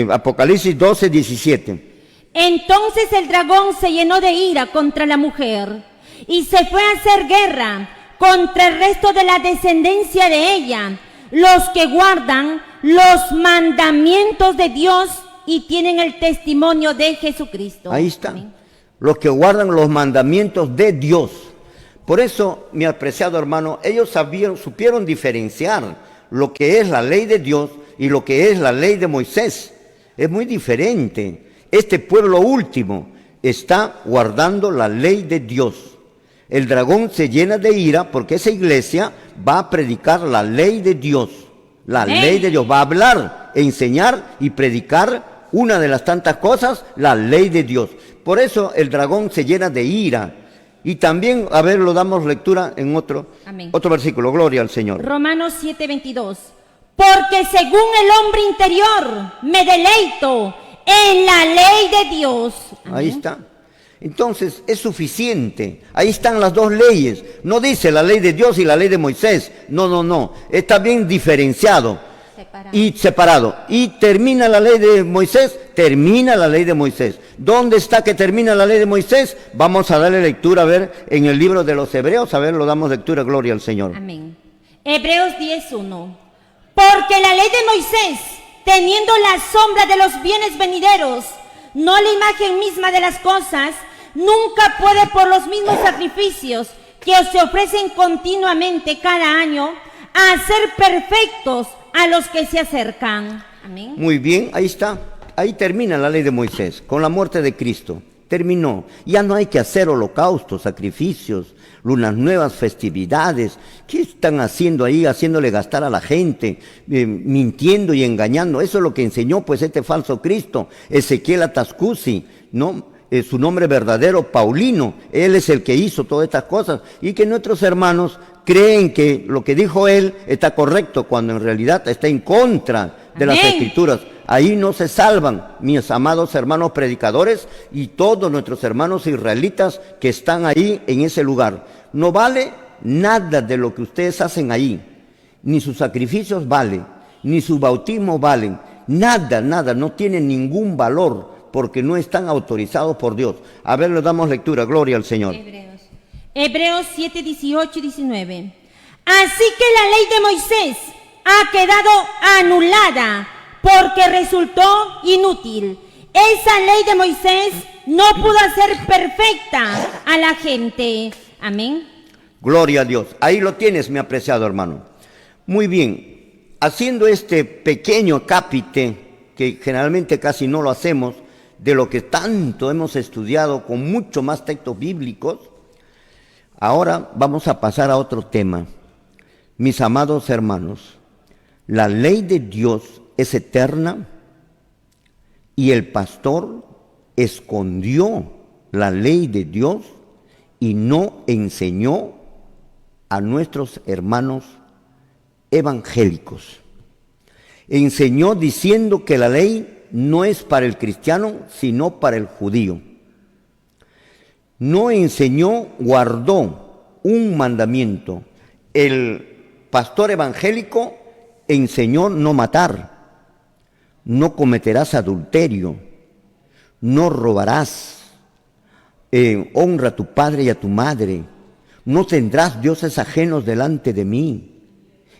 Apocalipsis 12, 17. Entonces el dragón se llenó de ira contra la mujer y se fue a hacer guerra contra el resto de la descendencia de ella, los que guardan los mandamientos de Dios y tienen el testimonio de Jesucristo. Ahí está. Amén. Los que guardan los mandamientos de Dios. Por eso, mi apreciado hermano, ellos supieron diferenciar lo que es la ley de Dios y lo que es la ley de Moisés. Es muy diferente. Este pueblo último está guardando la ley de Dios. El dragón se llena de ira porque esa iglesia va a predicar la ley de Dios. La ley de Dios va a hablar, enseñar y predicar una de las tantas cosas, la ley de Dios. Por eso el dragón se llena de ira. Y también, a ver, lo damos lectura en otro versículo. Gloria al Señor. Romanos 7:22. Porque según el hombre interior me deleito en la ley de Dios. Amén. Ahí está. Entonces es suficiente. Ahí están las dos leyes. No dice la ley de Dios y la ley de Moisés. No. Está bien diferenciado. Y separado. Y termina la ley de Moisés, termina la ley de Moisés. ¿Dónde está que termina la ley de Moisés? Vamos a darle lectura, a ver, en el libro de los Hebreos, a ver, lo damos lectura, gloria al Señor. Amén. Hebreos 10:1. Porque la ley de Moisés, teniendo la sombra de los bienes venideros, no la imagen misma de las cosas, nunca puede por los mismos sacrificios que se ofrecen continuamente cada año, hacer perfectos a los que se acercan. Amén. Muy bien, ahí está. Ahí termina la ley de Moisés, con la muerte de Cristo. Terminó. Ya no hay que hacer holocaustos, sacrificios, lunas nuevas, festividades. ¿Qué están haciendo ahí? Haciéndole gastar a la gente, mintiendo y engañando. Eso es lo que enseñó pues este falso Cristo, Ezequiel Atascusi, ¿no? Su nombre verdadero, Paulino. Él es el que hizo todas estas cosas. Y que nuestros hermanos creen que lo que dijo él está correcto, cuando en realidad está en contra de las Escrituras. Ahí no se salvan, mis amados hermanos predicadores y todos nuestros hermanos israelitas que están ahí en ese lugar. No vale nada de lo que ustedes hacen ahí. Ni sus sacrificios valen, ni su bautismo valen. Nada, no tienen ningún valor, porque no están autorizados por Dios. A ver, le damos lectura, gloria al Señor. Hebreos 7, 18 y 19. Así que la ley de Moisés ha quedado anulada porque resultó inútil. Esa ley de Moisés no pudo hacer perfecta a la gente. Amén. Gloria a Dios. Ahí lo tienes, mi apreciado hermano. Muy bien. Haciendo este pequeño cápite, que generalmente casi no lo hacemos, de lo que tanto hemos estudiado con mucho más textos bíblicos, ahora vamos a pasar a otro tema. Mis amados hermanos, la ley de Dios es eterna y el pastor escondió la ley de Dios y no enseñó a nuestros hermanos evangélicos. Enseñó diciendo que la ley no es para el cristiano, sino para el judío. No enseñó, guardó un mandamiento. El pastor evangélico enseñó no matar, no cometerás adulterio, no robarás, honra a tu padre y a tu madre, no tendrás dioses ajenos delante de mí,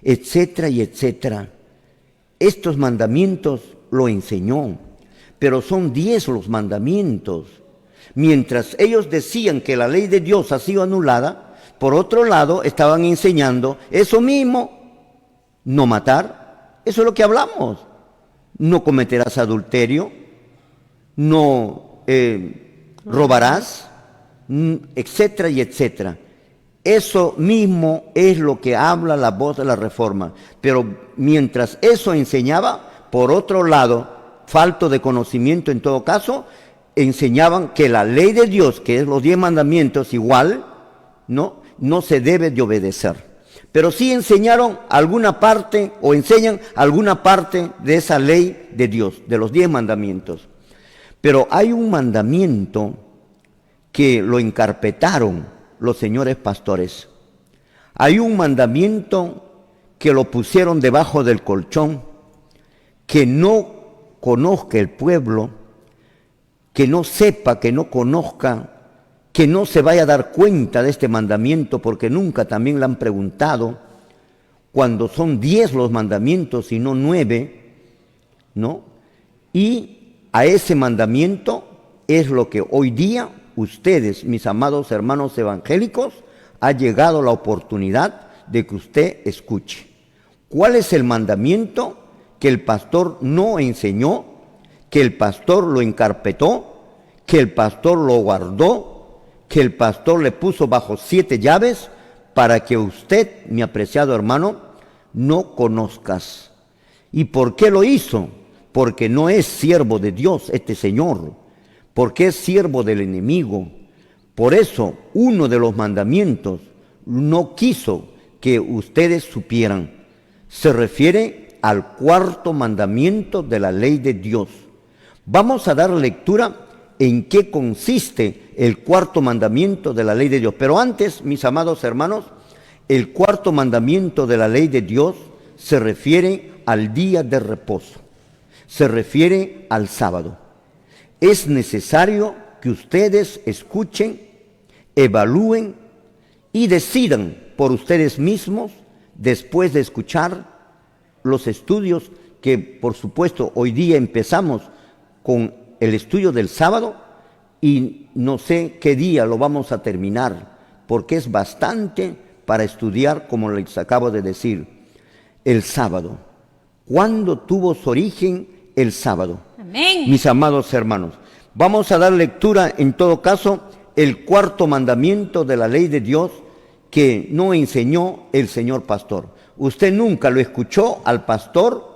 etcétera y etcétera. Estos mandamientos lo enseñó, pero son 10 los mandamientos. Mientras ellos decían que la ley de Dios ha sido anulada, por otro lado estaban enseñando eso mismo, no matar, eso es lo que hablamos, no cometerás adulterio, no robarás, etcétera y etcétera. Eso mismo es lo que habla la voz de la Reforma. Pero mientras eso enseñaba, por otro lado, falto de conocimiento en todo caso, enseñaban que la ley de Dios, que es los 10 mandamientos, igual, no se debe de obedecer. Pero sí enseñaron alguna parte, o enseñan alguna parte de esa ley de Dios, de los 10 mandamientos. Pero hay un mandamiento que lo encarpetaron los señores pastores. Hay un mandamiento que lo pusieron debajo del colchón, que no conozca el pueblo, que no sepa, que no conozca, que no se vaya a dar cuenta de este mandamiento, porque nunca también le han preguntado, cuando son 10 los mandamientos y no 9, ¿no? Y a ese mandamiento es lo que hoy día ustedes, mis amados hermanos evangélicos, ha llegado la oportunidad de que usted escuche. ¿Cuál es el mandamiento que el pastor no enseñó, que el pastor lo encarpetó, que el pastor lo guardó, que el pastor le puso bajo 7 llaves para que usted, mi apreciado hermano, no conozcas? ¿Y por qué lo hizo? Porque no es siervo de Dios este señor, porque es siervo del enemigo. Por eso, uno de los mandamientos no quiso que ustedes supieran. Se refiere al 4º mandamiento de la ley de Dios. Vamos a dar lectura en qué consiste el 4º mandamiento de la ley de Dios. Pero antes, mis amados hermanos, el 4º mandamiento de la ley de Dios se refiere al día de reposo, se refiere al sábado. Es necesario que ustedes escuchen, evalúen y decidan por ustedes mismos, después de escuchar los estudios que, por supuesto, hoy día empezamos con el estudio del sábado y no sé qué día lo vamos a terminar, porque es bastante para estudiar, como les acabo de decir, el sábado. ¿Cuándo tuvo su origen el sábado? Amén. Mis amados hermanos, vamos a dar lectura en todo caso el 4º mandamiento de la ley de Dios que no enseñó el señor pastor. Usted nunca lo escuchó al pastor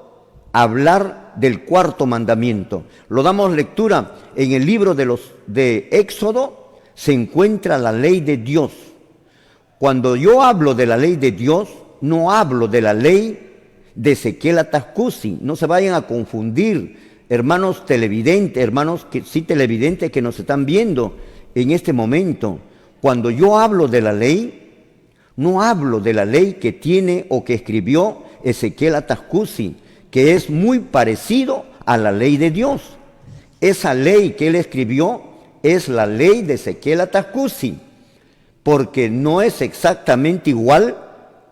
hablar del 4º mandamiento. Lo damos lectura en el libro de Éxodo, se encuentra la ley de Dios. Cuando yo hablo de la ley de Dios, no hablo de la ley de Ezequiel Atascusi. No se vayan a confundir, hermanos televidentes, hermanos que sí televidentes que nos están viendo en este momento. Cuando yo hablo de la ley, no hablo de la ley que tiene o que escribió Ezequiel Atascusi, que es muy parecido a la ley de Dios. Esa ley que él escribió es la ley de Ezequiel Atascusi, porque no es exactamente igual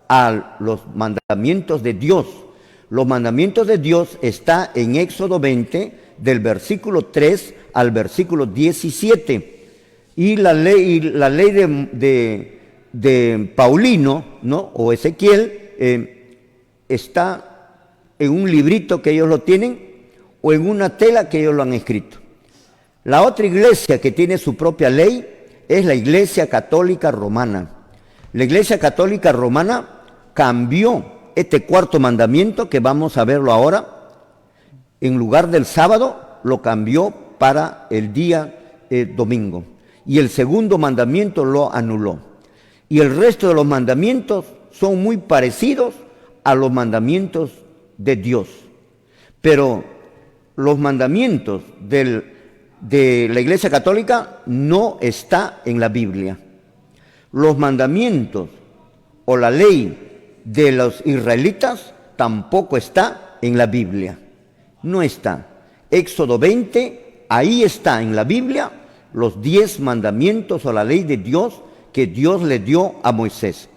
a los mandamientos de Dios. Los mandamientos de Dios está en Éxodo 20, del versículo 3 al versículo 17. Y la ley de Paulino, ¿no?, o Ezequiel, está en un librito que ellos lo tienen, o en una tela que ellos lo han escrito. La otra iglesia que tiene su propia ley es la Iglesia Católica Romana. La Iglesia Católica Romana cambió este 4º mandamiento, que vamos a verlo ahora. En lugar del sábado, lo cambió para el día domingo. Y el 2º mandamiento lo anuló. Y el resto de los mandamientos son muy parecidos a los mandamientos de Dios. Pero los mandamientos de la Iglesia Católica no está en la Biblia. Los mandamientos o la ley de los israelitas tampoco está en la Biblia. No está. Éxodo 20, ahí está en la Biblia los 10 mandamientos o la ley de Dios que Dios le dio a Moisés.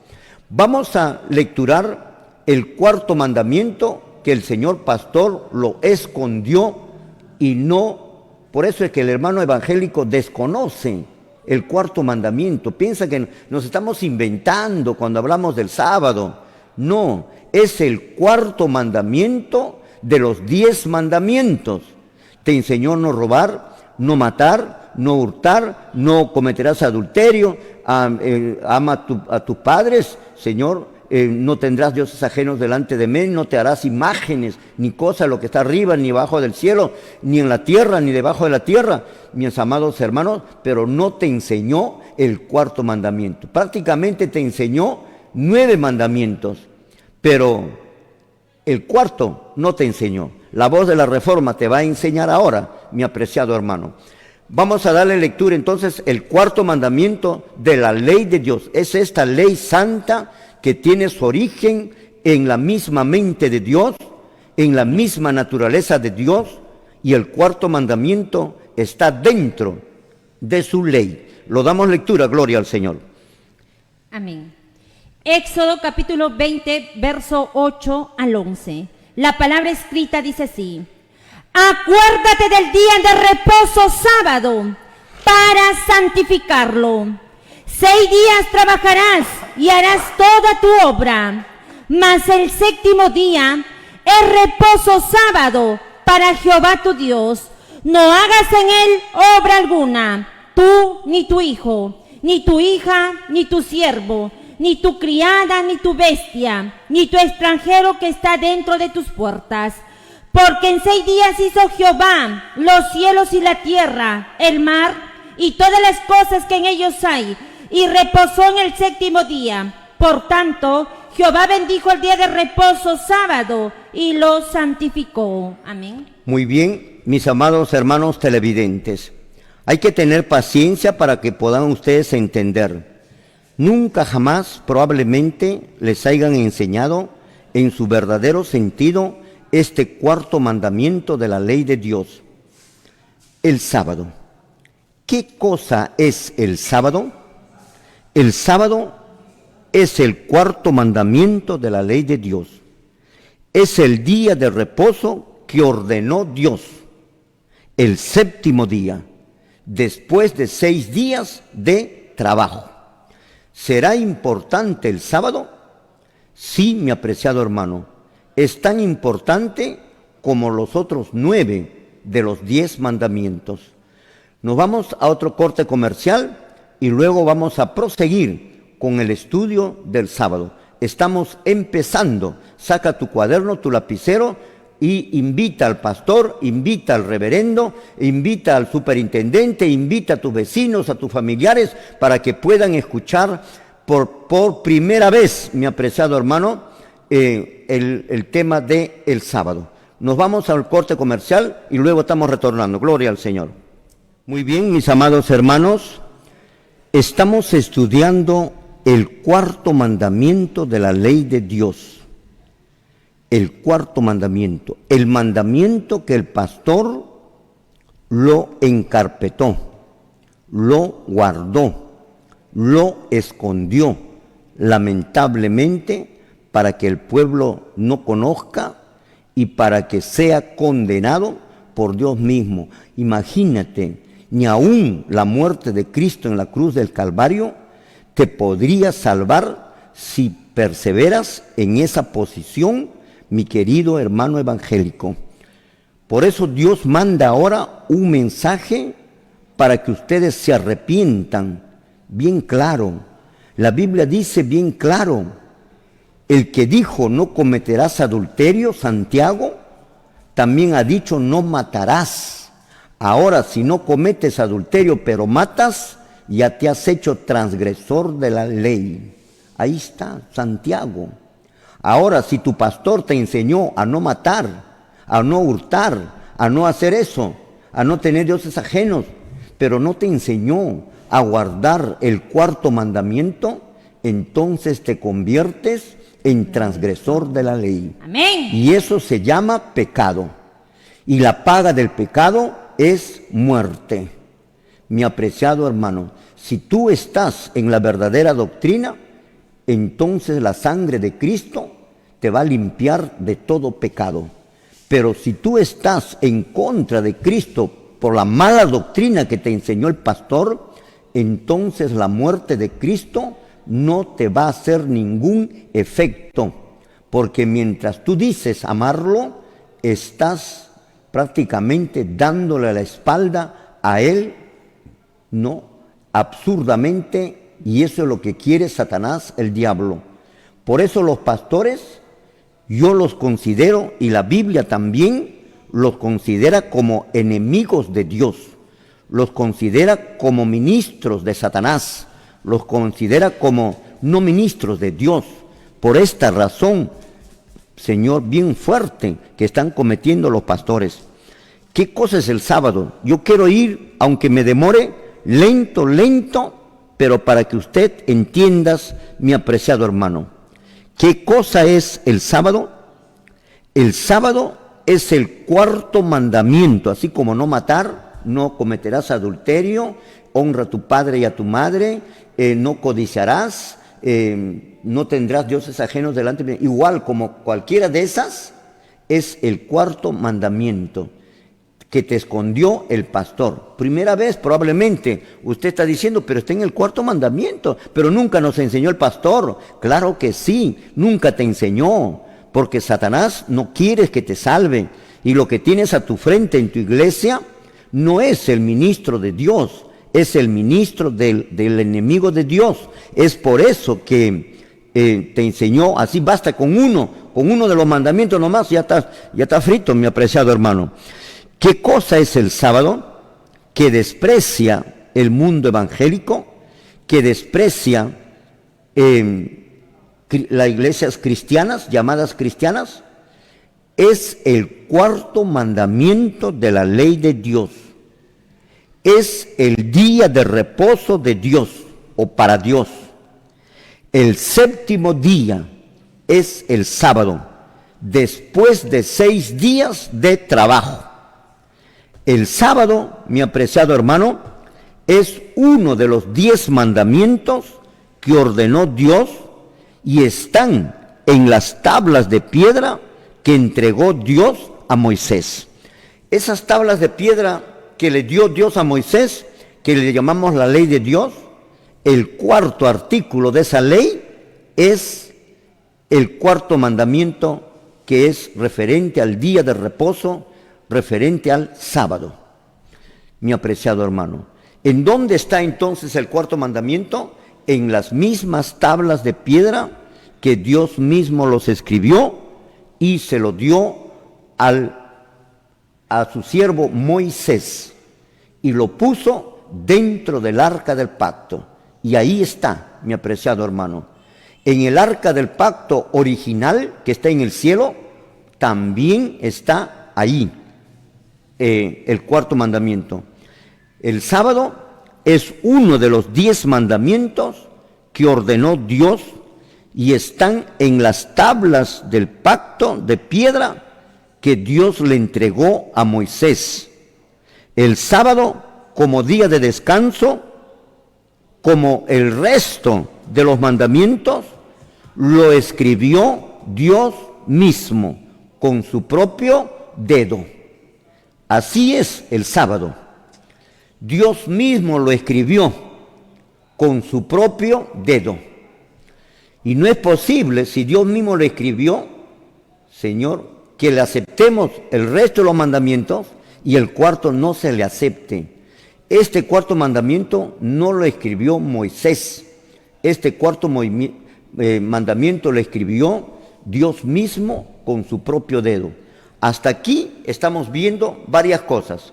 Vamos a lecturar el 4º mandamiento, que el señor pastor lo escondió y no, por eso es que el hermano evangélico desconoce el 4º mandamiento, piensa que nos estamos inventando cuando hablamos del sábado. No, es el 4º mandamiento de los 10 mandamientos. Te enseñó no robar, no matar, no hurtar, no cometerás adulterio, ama a tus padres, Señor, no tendrás dioses ajenos delante de mí, no te harás imágenes, ni cosa lo que está arriba, ni abajo del cielo, ni en la tierra, ni debajo de la tierra, mis amados hermanos, pero no te enseñó el cuarto mandamiento. Prácticamente te enseñó 9 mandamientos, pero el cuarto no te enseñó. La voz de la Reforma te va a enseñar ahora, mi apreciado hermano. Vamos a darle lectura entonces el cuarto mandamiento de la ley de Dios. Es esta ley santa que tiene su origen en la misma mente de Dios, en la misma naturaleza de Dios, y el cuarto mandamiento está dentro de su ley. Lo damos lectura, gloria al Señor. Amén. Éxodo capítulo 20, verso 8 al 11. La palabra escrita dice así: acuérdate del día de reposo sábado para santificarlo. 6 días trabajarás y harás toda tu obra, mas el 7º día es reposo sábado para Jehová tu Dios. No hagas en él obra alguna, tú ni tu hijo, ni tu hija, ni tu siervo, ni tu criada, ni tu bestia, ni tu extranjero que está dentro de tus puertas. Porque en 6 días hizo Jehová los cielos y la tierra, el mar y todas las cosas que en ellos hay, y reposó en el 7º día. Por tanto, Jehová bendijo el día de reposo sábado y lo santificó. Amén. Muy bien, mis amados hermanos televidentes, hay que tener paciencia para que puedan ustedes entender. Nunca jamás probablemente les hayan enseñado en su verdadero sentido este cuarto mandamiento de la ley de Dios. El sábado. ¿Qué cosa es el sábado? El sábado es el cuarto mandamiento de la ley de Dios. Es el día de reposo que ordenó Dios. El 7º día, después de 6 días de trabajo. ¿Será importante el sábado? Sí, mi apreciado hermano. Es tan importante como los otros 9 de los 10 mandamientos. Nos vamos a otro corte comercial y luego vamos a proseguir con el estudio del sábado. Estamos empezando. Saca tu cuaderno, tu lapicero y invita al pastor, invita al reverendo, invita al superintendente, invita a tus vecinos, a tus familiares, para que puedan escuchar por primera vez, mi apreciado hermano, el tema del sábado. Nos vamos al corte comercial y luego estamos retornando. Gloria al Señor. Muy bien, mis amados hermanos, estamos estudiando el cuarto mandamiento de la ley de Dios. El cuarto mandamiento, el mandamiento que el pastor lo encarpetó, lo guardó, lo escondió, lamentablemente, para que el pueblo no conozca y para que sea condenado por Dios mismo. Imagínate, ni aún la muerte de Cristo en la cruz del Calvario te podría salvar si perseveras en esa posición, mi querido hermano evangélico. Por eso Dios manda ahora un mensaje para que ustedes se arrepientan, bien claro. La Biblia dice bien claro, el que dijo no cometerás adulterio, Santiago, también ha dicho no matarás. Ahora, si no cometes adulterio pero matas, ya te has hecho transgresor de la ley. Ahí está, Santiago. Ahora, si tu pastor te enseñó a no matar, a no hurtar, a no hacer eso, a no tener dioses ajenos, pero no te enseñó a guardar el cuarto mandamiento, entonces te conviertes en transgresor de la ley. Amén. Y eso se llama pecado. Y la paga del pecado es muerte. Mi apreciado hermano, si tú estás en la verdadera doctrina, entonces la sangre de Cristo te va a limpiar de todo pecado. Pero si tú estás en contra de Cristo por la mala doctrina que te enseñó el pastor, entonces la muerte de Cristo no te va a hacer ningún efecto, porque mientras tú dices amarlo, estás prácticamente dándole la espalda a Él No, absurdamente, y eso es lo que quiere Satanás, el diablo. Por eso los pastores, yo los considero, y la Biblia también los considera como enemigos de Dios, los considera como ministros de Satanás, los considera como no ministros de Dios. Por esta razón, Señor, bien fuerte que están cometiendo los pastores. ¿Qué cosa es el sábado? Yo quiero ir, aunque me demore, lento, pero para que usted entiendas, mi apreciado hermano. ¿Qué cosa es el sábado? El sábado es el cuarto mandamiento, así como no matar, no cometerás adulterio, honra a tu padre y a tu madre, no codiciarás, no tendrás dioses ajenos delante de mí. Igual como cualquiera de esas, es el cuarto mandamiento que te escondió el pastor. Primera vez probablemente usted está diciendo, pero está en el cuarto mandamiento, pero nunca nos enseñó el pastor. Claro que sí, nunca te enseñó, porque Satanás no quiere que te salve, y lo que tienes a tu frente en tu iglesia no es el ministro de Dios, es el ministro del enemigo de Dios. Es por eso que te enseñó, así basta con uno de los mandamientos nomás, ya está frito, mi apreciado hermano. ¿Qué cosa es el sábado? Que desprecia el mundo evangélico, que desprecia las iglesias cristianas, llamadas cristianas. Es el cuarto mandamiento de la ley de Dios. Es el día de reposo de Dios o para Dios. El séptimo día es el sábado, después de 6 días de trabajo. El sábado, mi apreciado hermano, es uno de los 10 mandamientos que ordenó Dios y están en las tablas de piedra que entregó Dios a Moisés. Esas tablas de piedra que le dio Dios a Moisés, que le llamamos la ley de Dios, el cuarto artículo de esa ley es el cuarto mandamiento, que es referente al día de reposo, referente al sábado. Mi apreciado hermano, ¿en dónde está entonces el cuarto mandamiento? En las mismas tablas de piedra que Dios mismo los escribió y se lo dio a su siervo Moisés, y lo puso dentro del arca del pacto. Y ahí está, mi apreciado hermano. En el arca del pacto original, que está en el cielo, también está ahí el cuarto mandamiento. El sábado es uno de los 10 mandamientos que ordenó Dios y están en las tablas del pacto de piedra que Dios le entregó a Moisés. El sábado, como día de descanso, como el resto de los mandamientos, lo escribió Dios mismo con su propio dedo. Así es el sábado. Dios mismo lo escribió con su propio dedo. Y no es posible, si Dios mismo lo escribió, Señor, que le aceptemos el resto de los mandamientos y el cuarto no se le acepte. Este cuarto mandamiento no lo escribió Moisés. Este cuarto mandamiento lo escribió Dios mismo con su propio dedo. Hasta aquí estamos viendo varias cosas.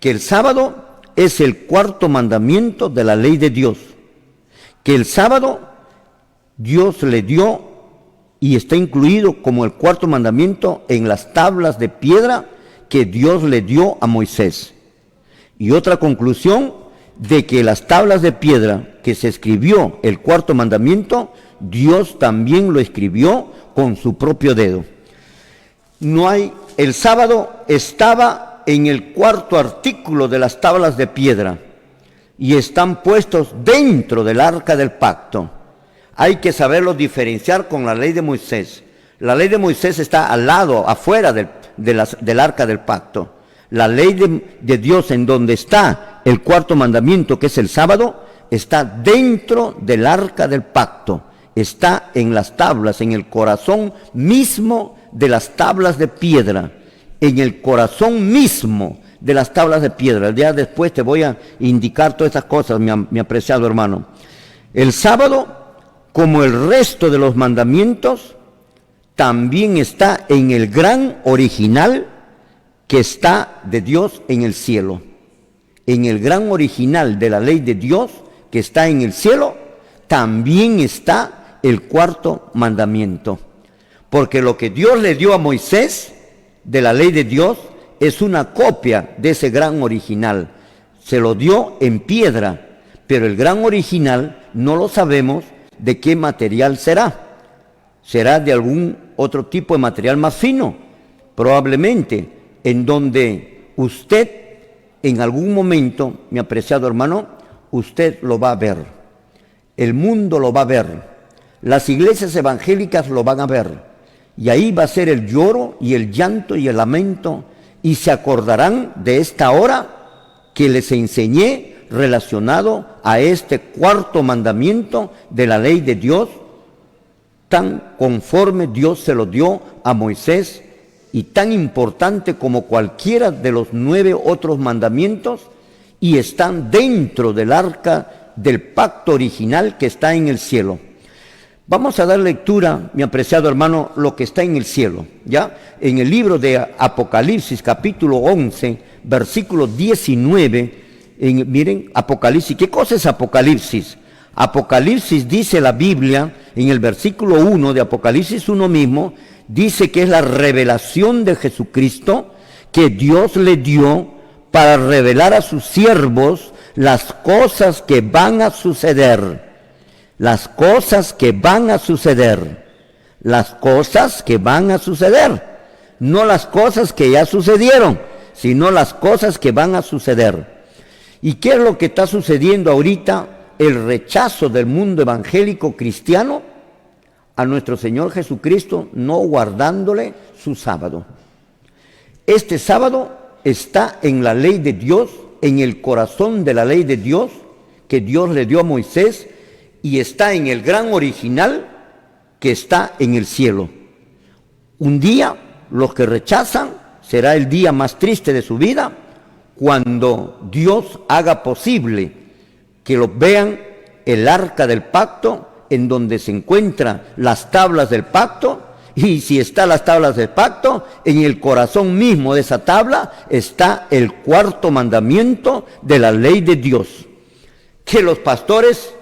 Que el sábado es el cuarto mandamiento de la ley de Dios. Que el sábado Dios le dio y está incluido como el cuarto mandamiento en las tablas de piedra que Dios le dio a Moisés. Y otra conclusión, de que las tablas de piedra que se escribió el cuarto mandamiento, Dios también lo escribió con su propio dedo. El sábado estaba en el cuarto artículo de las tablas de piedra y están puestos dentro del arca del pacto. Hay que saberlo diferenciar con la ley de Moisés. La ley de Moisés está al lado, afuera del arca del pacto. La ley de Dios, en donde está el cuarto mandamiento, que es el sábado, está dentro del arca del pacto. Está en las tablas, en el corazón mismo de las tablas de piedra, en el corazón mismo de las tablas de piedra. El día después te voy a indicar todas estas cosas, mi apreciado hermano. El sábado, como el resto de los mandamientos, también está en el gran original que está de Dios en el cielo. En el gran original de la ley de Dios que está en el cielo, también está el cuarto mandamiento. Porque lo que Dios le dio a Moisés de la ley de Dios es una copia de ese gran original. Se lo dio en piedra, pero el gran original no lo sabemos de qué material será. Será de algún otro tipo de material más fino, probablemente, en donde usted en algún momento, mi apreciado hermano, usted lo va a ver. El mundo lo va a ver. Las iglesias evangélicas lo van a ver. Y ahí va a ser el lloro y el llanto y el lamento, y se acordarán de esta hora que les enseñé relacionado a este cuarto mandamiento de la ley de Dios, tan conforme Dios se lo dio a Moisés, y tan importante como cualquiera de los 9 otros mandamientos, y están dentro del arca del pacto original que está en el cielo. Vamos a dar lectura, mi apreciado hermano, lo que está en el cielo, ¿ya? En el libro de Apocalipsis, capítulo 11, versículo 19, miren, Apocalipsis. ¿Qué cosa es Apocalipsis? Apocalipsis, dice la Biblia, en el versículo 1 de Apocalipsis 1 mismo, dice que es la revelación de Jesucristo que Dios le dio para revelar a sus siervos las cosas que van a suceder. Las cosas que van a suceder. Las cosas que van a suceder. No las cosas que ya sucedieron, sino las cosas que van a suceder. ¿Y qué es lo que está sucediendo ahorita? El rechazo del mundo evangélico cristiano a nuestro Señor Jesucristo, no guardándole su sábado. Este sábado está en la ley de Dios, en el corazón de la ley de Dios que Dios le dio a Moisés, y está en el gran original que está en el cielo. Un día, los que rechazan, será el día más triste de su vida, cuando Dios haga posible que lo vean el arca del pacto, en donde se encuentran las tablas del pacto, y si están las tablas del pacto, en el corazón mismo de esa tabla está el cuarto mandamiento de la ley de Dios, que los pastores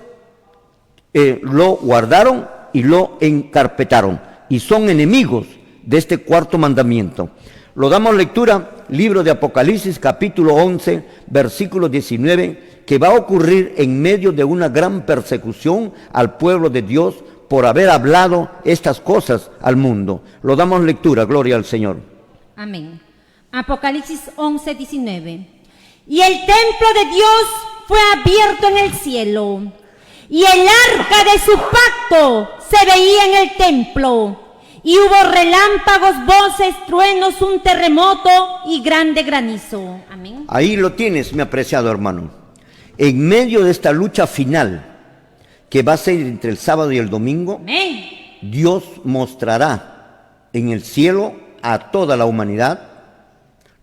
lo guardaron y lo encarpetaron, y son enemigos de este cuarto mandamiento. Lo damos lectura, libro de Apocalipsis, capítulo 11, versículo 19, que va a ocurrir en medio de una gran persecución al pueblo de Dios por haber hablado estas cosas al mundo. Lo damos lectura, gloria al Señor. Amén. Apocalipsis 11, 19. Y el templo de Dios fue abierto en el cielo, y el arca de su pacto se veía en el templo, y hubo relámpagos, voces, truenos, un terremoto y grande granizo. Amén. Ahí lo tienes, mi apreciado hermano. En medio de esta lucha final, que va a ser entre el sábado y el domingo, Amén, Dios mostrará en el cielo a toda la humanidad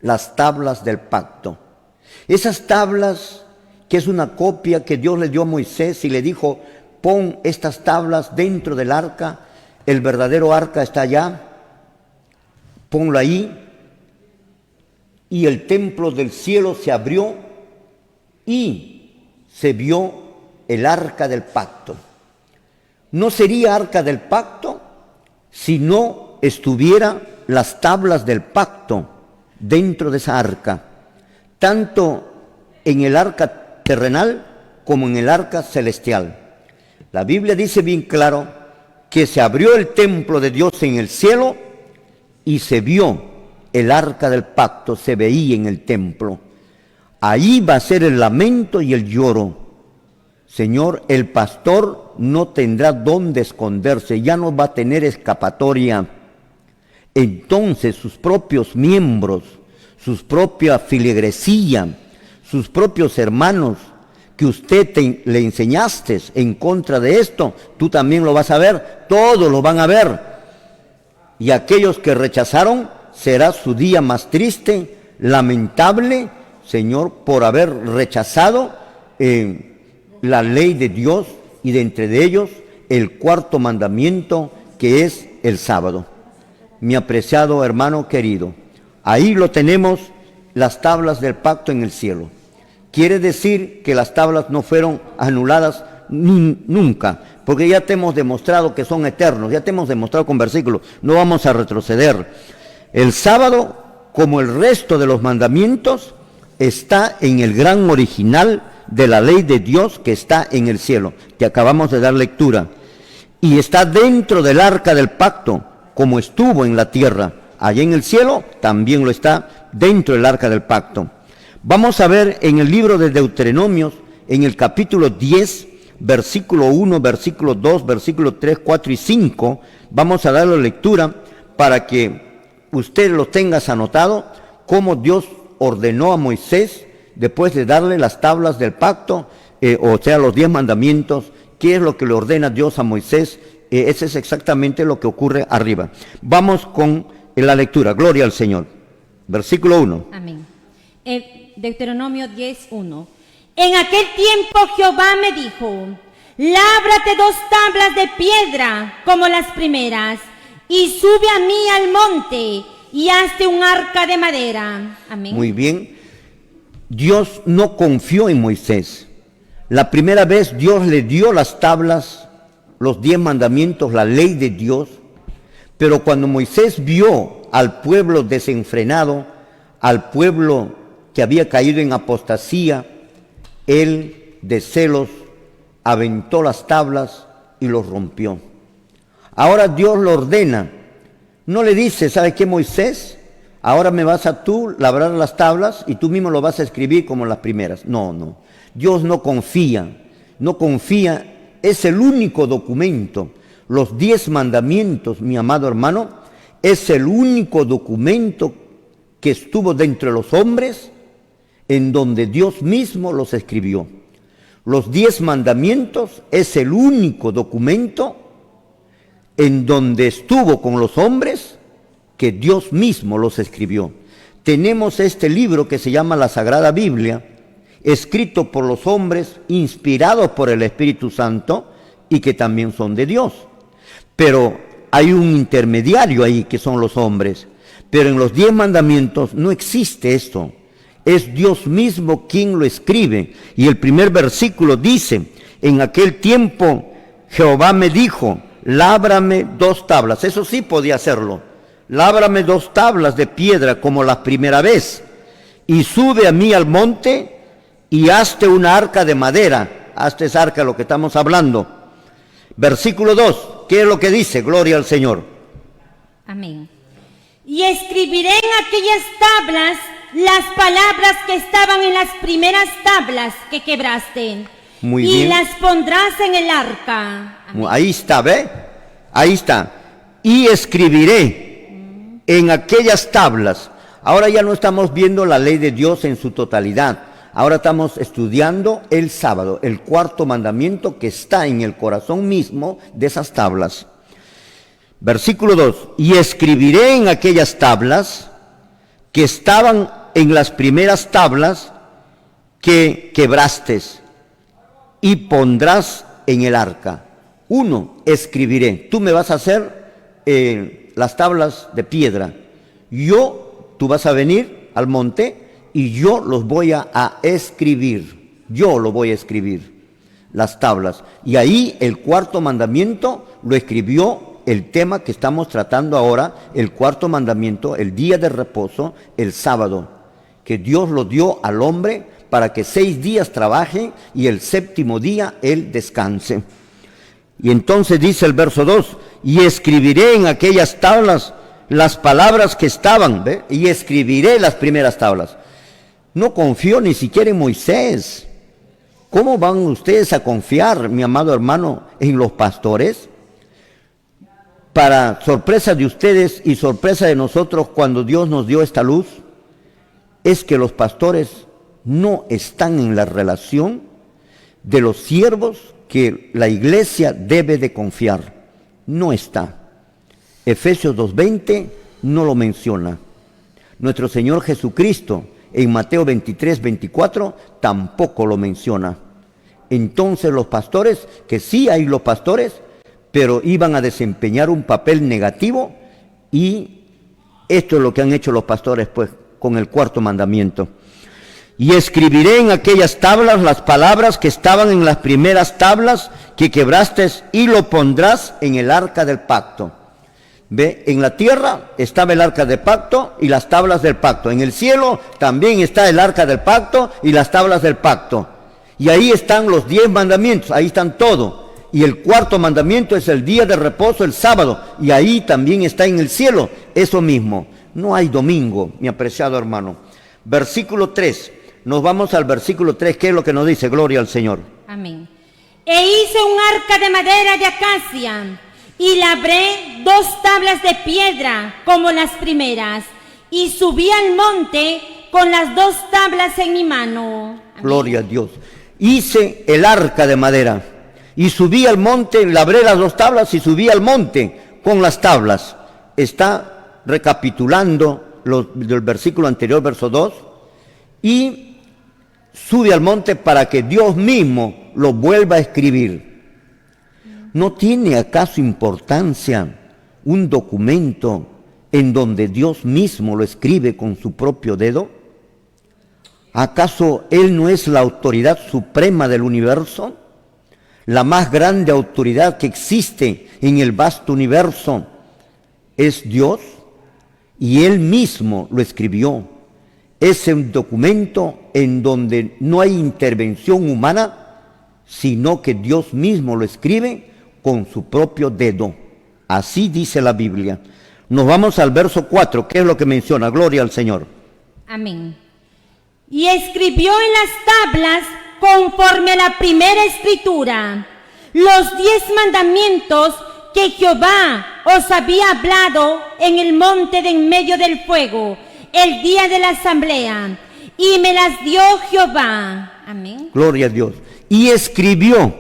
las tablas del pacto. Esas tablas, que es una copia que Dios le dio a Moisés y le dijo, pon estas tablas dentro del arca, el verdadero arca está allá, ponlo ahí, y el templo del cielo se abrió y se vio el arca del pacto. No sería arca del pacto si no estuviera las tablas del pacto dentro de esa arca, tanto en el arca terrenal como en el arca celestial. La Biblia dice bien claro que se abrió el templo de Dios en el cielo y se vio el arca del pacto, se veía en el templo. Ahí va a ser el lamento y el lloro. Señor, el pastor no tendrá dónde esconderse, ya no va a tener escapatoria. Entonces sus propios miembros, sus propias filigresía, sus propios hermanos, que usted le enseñaste en contra de esto, tú también lo vas a ver, todos lo van a ver. Y aquellos que rechazaron, será su día más triste, lamentable, Señor, por haber rechazado la ley de Dios y de entre de ellos el cuarto mandamiento, que es el sábado. Mi apreciado hermano querido, ahí lo tenemos, las tablas del pacto en el cielo. Quiere decir que las tablas no fueron anuladas nunca, porque ya te hemos demostrado que son eternos, ya te hemos demostrado con versículos, no vamos a retroceder. El sábado, como el resto de los mandamientos, está en el gran original de la ley de Dios que está en el cielo, que acabamos de dar lectura, y está dentro del arca del pacto, como estuvo en la tierra. Allá en el cielo también lo está dentro del arca del pacto. Vamos a ver en el libro de Deuteronomios, en el capítulo 10, versículo 1, versículo 2, versículo 3, 4 y 5, vamos a darle lectura para que usted lo tengas anotado, cómo Dios ordenó a Moisés, después de darle las tablas del pacto, o sea, los 10 mandamientos, qué es lo que le ordena Dios a Moisés. Ese es exactamente lo que ocurre arriba. Vamos con la lectura, gloria al Señor. Versículo 1. Amén. Deuteronomio 10:1. En aquel tiempo Jehová me dijo: lábrate 2 tablas de piedra como las primeras, y sube a mí al monte, y hazte un arca de madera. Amén. Muy bien. Dios no confió en Moisés. La primera vez Dios le dio las tablas, los 10 mandamientos, la ley de Dios, pero cuando Moisés vio al pueblo desenfrenado, al pueblo que había caído en apostasía, él de celos aventó las tablas y los rompió. Ahora Dios lo ordena. No le dice: ¿sabes qué, Moisés? Ahora me vas a tú labrar las tablas y tú mismo lo vas a escribir como las primeras. No. Dios no confía. Es el único documento. Los 10 mandamientos, mi amado hermano, es el único documento que estuvo dentro de los hombres en donde Dios mismo los escribió. Los 10 mandamientos es el único documento en donde estuvo con los hombres que Dios mismo los escribió. Tenemos este libro que se llama la Sagrada Biblia, escrito por los hombres, inspirados por el Espíritu Santo y que también son de Dios. Pero hay un intermediario ahí que son los hombres. Pero en los 10 mandamientos no existe esto. Es Dios mismo quien lo escribe. Y el primer versículo dice: en aquel tiempo Jehová me dijo: lábrame 2 tablas. Eso sí podía hacerlo. Lábrame 2 tablas de piedra como la primera vez, y sube a mí al monte y hazte una arca de madera. Hazte esa arca, lo que estamos hablando. Versículo 2, ¿qué es lo que dice? Gloria al Señor. Amén. Y escribiré en aquellas tablas las palabras que estaban en las primeras tablas que quebraste. Muy y bien. las pondrás en el arca. Amén. Ahí está, ¿ve? Ahí está. Y escribiré en aquellas tablas. Ahora ya no estamos viendo la ley de Dios en su totalidad. Ahora estamos estudiando el sábado, el cuarto mandamiento que está en el corazón mismo de esas tablas. Versículo 2. Y escribiré en aquellas tablas que estaban en las primeras tablas que quebraste, y pondrás en el arca. 1, escribiré. Tú me vas a hacer las tablas de piedra. Tú vas a venir al monte y yo los voy a escribir. Yo lo voy a escribir, las tablas. Y ahí el cuarto mandamiento lo escribió el tema que estamos tratando ahora, el cuarto mandamiento, el día de reposo, el sábado, que Dios lo dio al hombre para que 6 días trabaje y el 7º día él descanse. Y entonces dice el verso 2, y escribiré en aquellas tablas las palabras que estaban, ¿ve? Y escribiré las primeras tablas. No confío ni siquiera en Moisés. ¿Cómo van ustedes a confiar, mi amado hermano, en los pastores? Para sorpresa de ustedes y sorpresa de nosotros, cuando Dios nos dio esta luz, es que los pastores no están en la relación de los siervos que la iglesia debe de confiar. No está. Efesios 2:20 no lo menciona. Nuestro Señor Jesucristo en Mateo 23, 24 tampoco lo menciona. Entonces los pastores, que sí hay los pastores, pero iban a desempeñar un papel negativo, y esto es lo que han hecho los pastores pues con el cuarto mandamiento. Y escribiré en aquellas tablas las palabras que estaban en las primeras tablas que quebraste, y lo pondrás en el arca del pacto. Ve, en la tierra estaba el arca del pacto y las tablas del pacto. En el cielo también está el arca del pacto y las tablas del pacto. Y ahí están los 10 mandamientos, ahí están todo. Y el cuarto mandamiento es el día de reposo, el sábado. Y ahí también está en el cielo eso mismo. No hay domingo, mi apreciado hermano. Versículo 3. Nos vamos al versículo 3. ¿Qué es lo que nos dice? Gloria al Señor. Amén. E hice un arca de madera de acacia, y labré 2 tablas de piedra como las primeras, y subí al monte con las 2 tablas en mi mano. Amén. Gloria a Dios. Hice el arca de madera, y subí al monte, labré las 2 tablas y subí al monte con las tablas. Está recapitulando del versículo anterior, verso 2, y sube al monte para que Dios mismo lo vuelva a escribir. ¿No tiene acaso importancia un documento en donde Dios mismo lo escribe con su propio dedo? ¿Acaso Él no es la autoridad suprema del universo? La más grande autoridad que existe en el vasto universo es Dios, y Él mismo lo escribió. Es un documento en donde no hay intervención humana, sino que Dios mismo lo escribe con su propio dedo. Así dice la Biblia. Nos vamos al verso 4, ¿qué es lo que menciona? Gloria al Señor. Amén. Y escribió en las tablas, conforme a la primera escritura, los 10 mandamientos que Jehová os había hablado en el monte de en medio del fuego, el día de la asamblea, y me las dio Jehová. Amén. Gloria a Dios. Y escribió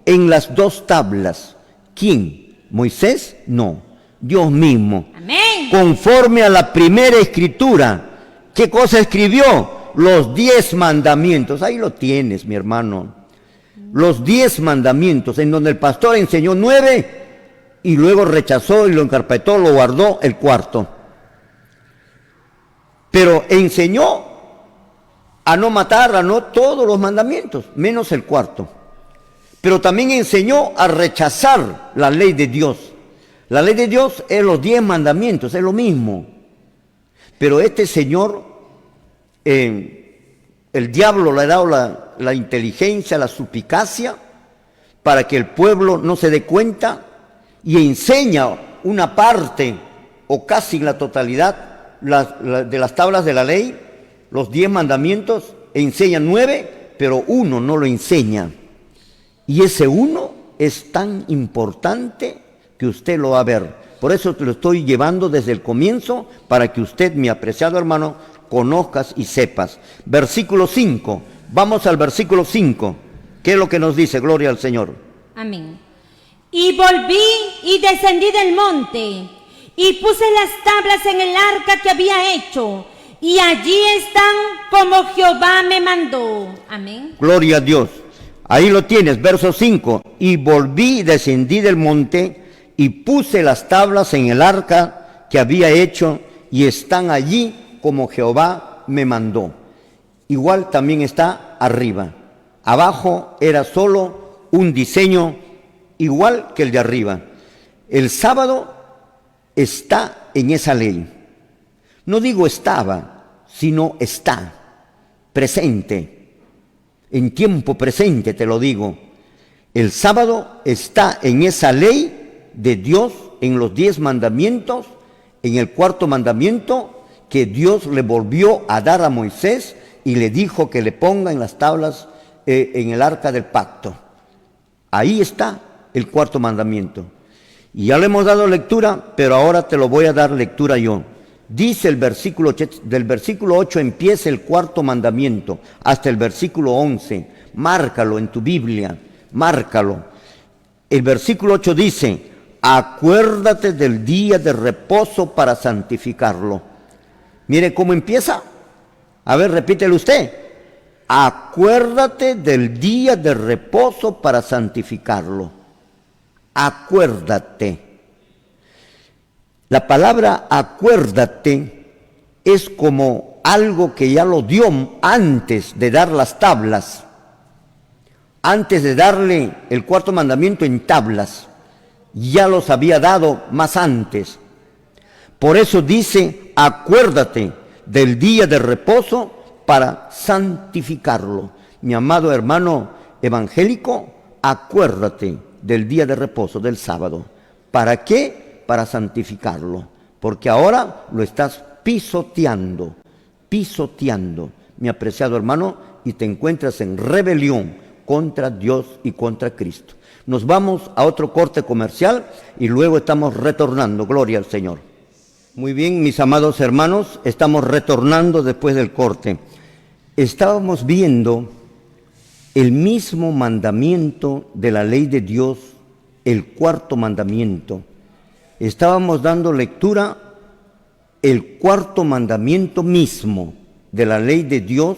en las 2 tablas. ¿Quién? ¿Moisés? No, Dios mismo. Amén. Conforme a la primera escritura. ¿Qué cosa escribió? Los 10 mandamientos. Ahí lo tienes, mi hermano. Los 10 mandamientos, en donde el pastor enseñó 9 y luego rechazó y lo encarpetó, lo guardó el cuarto. Pero enseñó a no matar, a no todos los mandamientos, menos el cuarto. Pero también enseñó a rechazar la ley de Dios. La ley de Dios es los 10 mandamientos, es lo mismo. Pero este señor, el diablo le ha dado la inteligencia, la suspicacia, para que el pueblo no se dé cuenta, y enseña una parte, o casi la totalidad, de las tablas de la ley, los 10 mandamientos, enseñan 9, pero uno no lo enseña. Y ese uno es tan importante que usted lo va a ver. Por eso te lo estoy llevando desde el comienzo, para que usted, mi apreciado hermano, conozcas y sepas. Versículo 5, vamos al versículo 5. ¿Qué es lo que nos dice? Gloria al Señor. Amén. Y volví y descendí del monte, y puse las tablas en el arca que había hecho, y allí están como Jehová me mandó. Amén. Gloria a Dios. Ahí lo tienes, verso 5. Y volví y descendí del monte, y puse las tablas en el arca que había hecho, y están allí como Jehová me mandó. Igual también está arriba. Abajo era solo un diseño igual que el de arriba. El sábado está en esa ley. No digo estaba, sino está, presente, en tiempo presente te lo digo. El sábado está en esa ley de Dios, en los 10 mandamientos, en el cuarto mandamiento que Dios le volvió a dar a Moisés y le dijo que le ponga en las tablas, en el arca del pacto. Ahí está el cuarto mandamiento. Y ya le hemos dado lectura, pero ahora te lo voy a dar lectura yo. Dice el versículo, del versículo 8 empieza el cuarto mandamiento, hasta el versículo 11. Márcalo en tu Biblia, márcalo. El versículo 8 dice: acuérdate del día de reposo para santificarlo. Mire cómo empieza. A ver, repítelo usted. Acuérdate del día de reposo para santificarlo. Acuérdate. La palabra acuérdate es como algo que ya lo dio antes de dar las tablas, antes de darle el cuarto mandamiento en tablas, ya los había dado más antes. Por eso dice, acuérdate del día de reposo para santificarlo. Mi amado hermano evangélico, acuérdate del día de reposo, del sábado. ¿Para qué? Para santificarlo. Porque ahora lo estás pisoteando, mi apreciado hermano, y te encuentras en rebelión contra Dios y contra Cristo. Nos vamos a otro corte comercial y luego estamos retornando. Gloria al Señor. Muy bien, mis amados hermanos, estamos retornando después del corte. Estábamos viendo el mismo mandamiento de la ley de Dios, el cuarto mandamiento. Estábamos dando lectura el cuarto mandamiento mismo de la ley de Dios,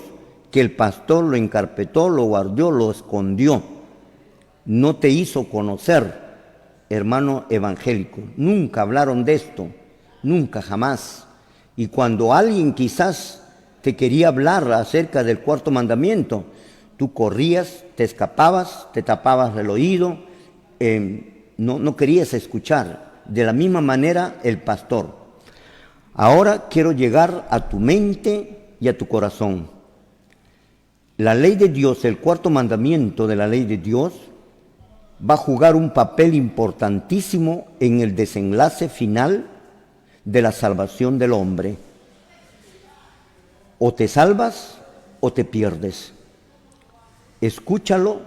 que el pastor lo encarpetó, lo guardó, lo escondió. No te hizo conocer, hermano evangélico. Nunca hablaron de esto, nunca, jamás. Y cuando alguien quizás te quería hablar acerca del cuarto mandamiento, tú corrías, te escapabas, te tapabas el oído, no querías escuchar. De la misma manera el pastor. Ahora quiero llegar a tu mente y a tu corazón. La ley de Dios, el cuarto mandamiento de la ley de Dios, va a jugar un papel importantísimo en el desenlace final de la salvación del hombre. O te salvas o te pierdes. Escúchalo,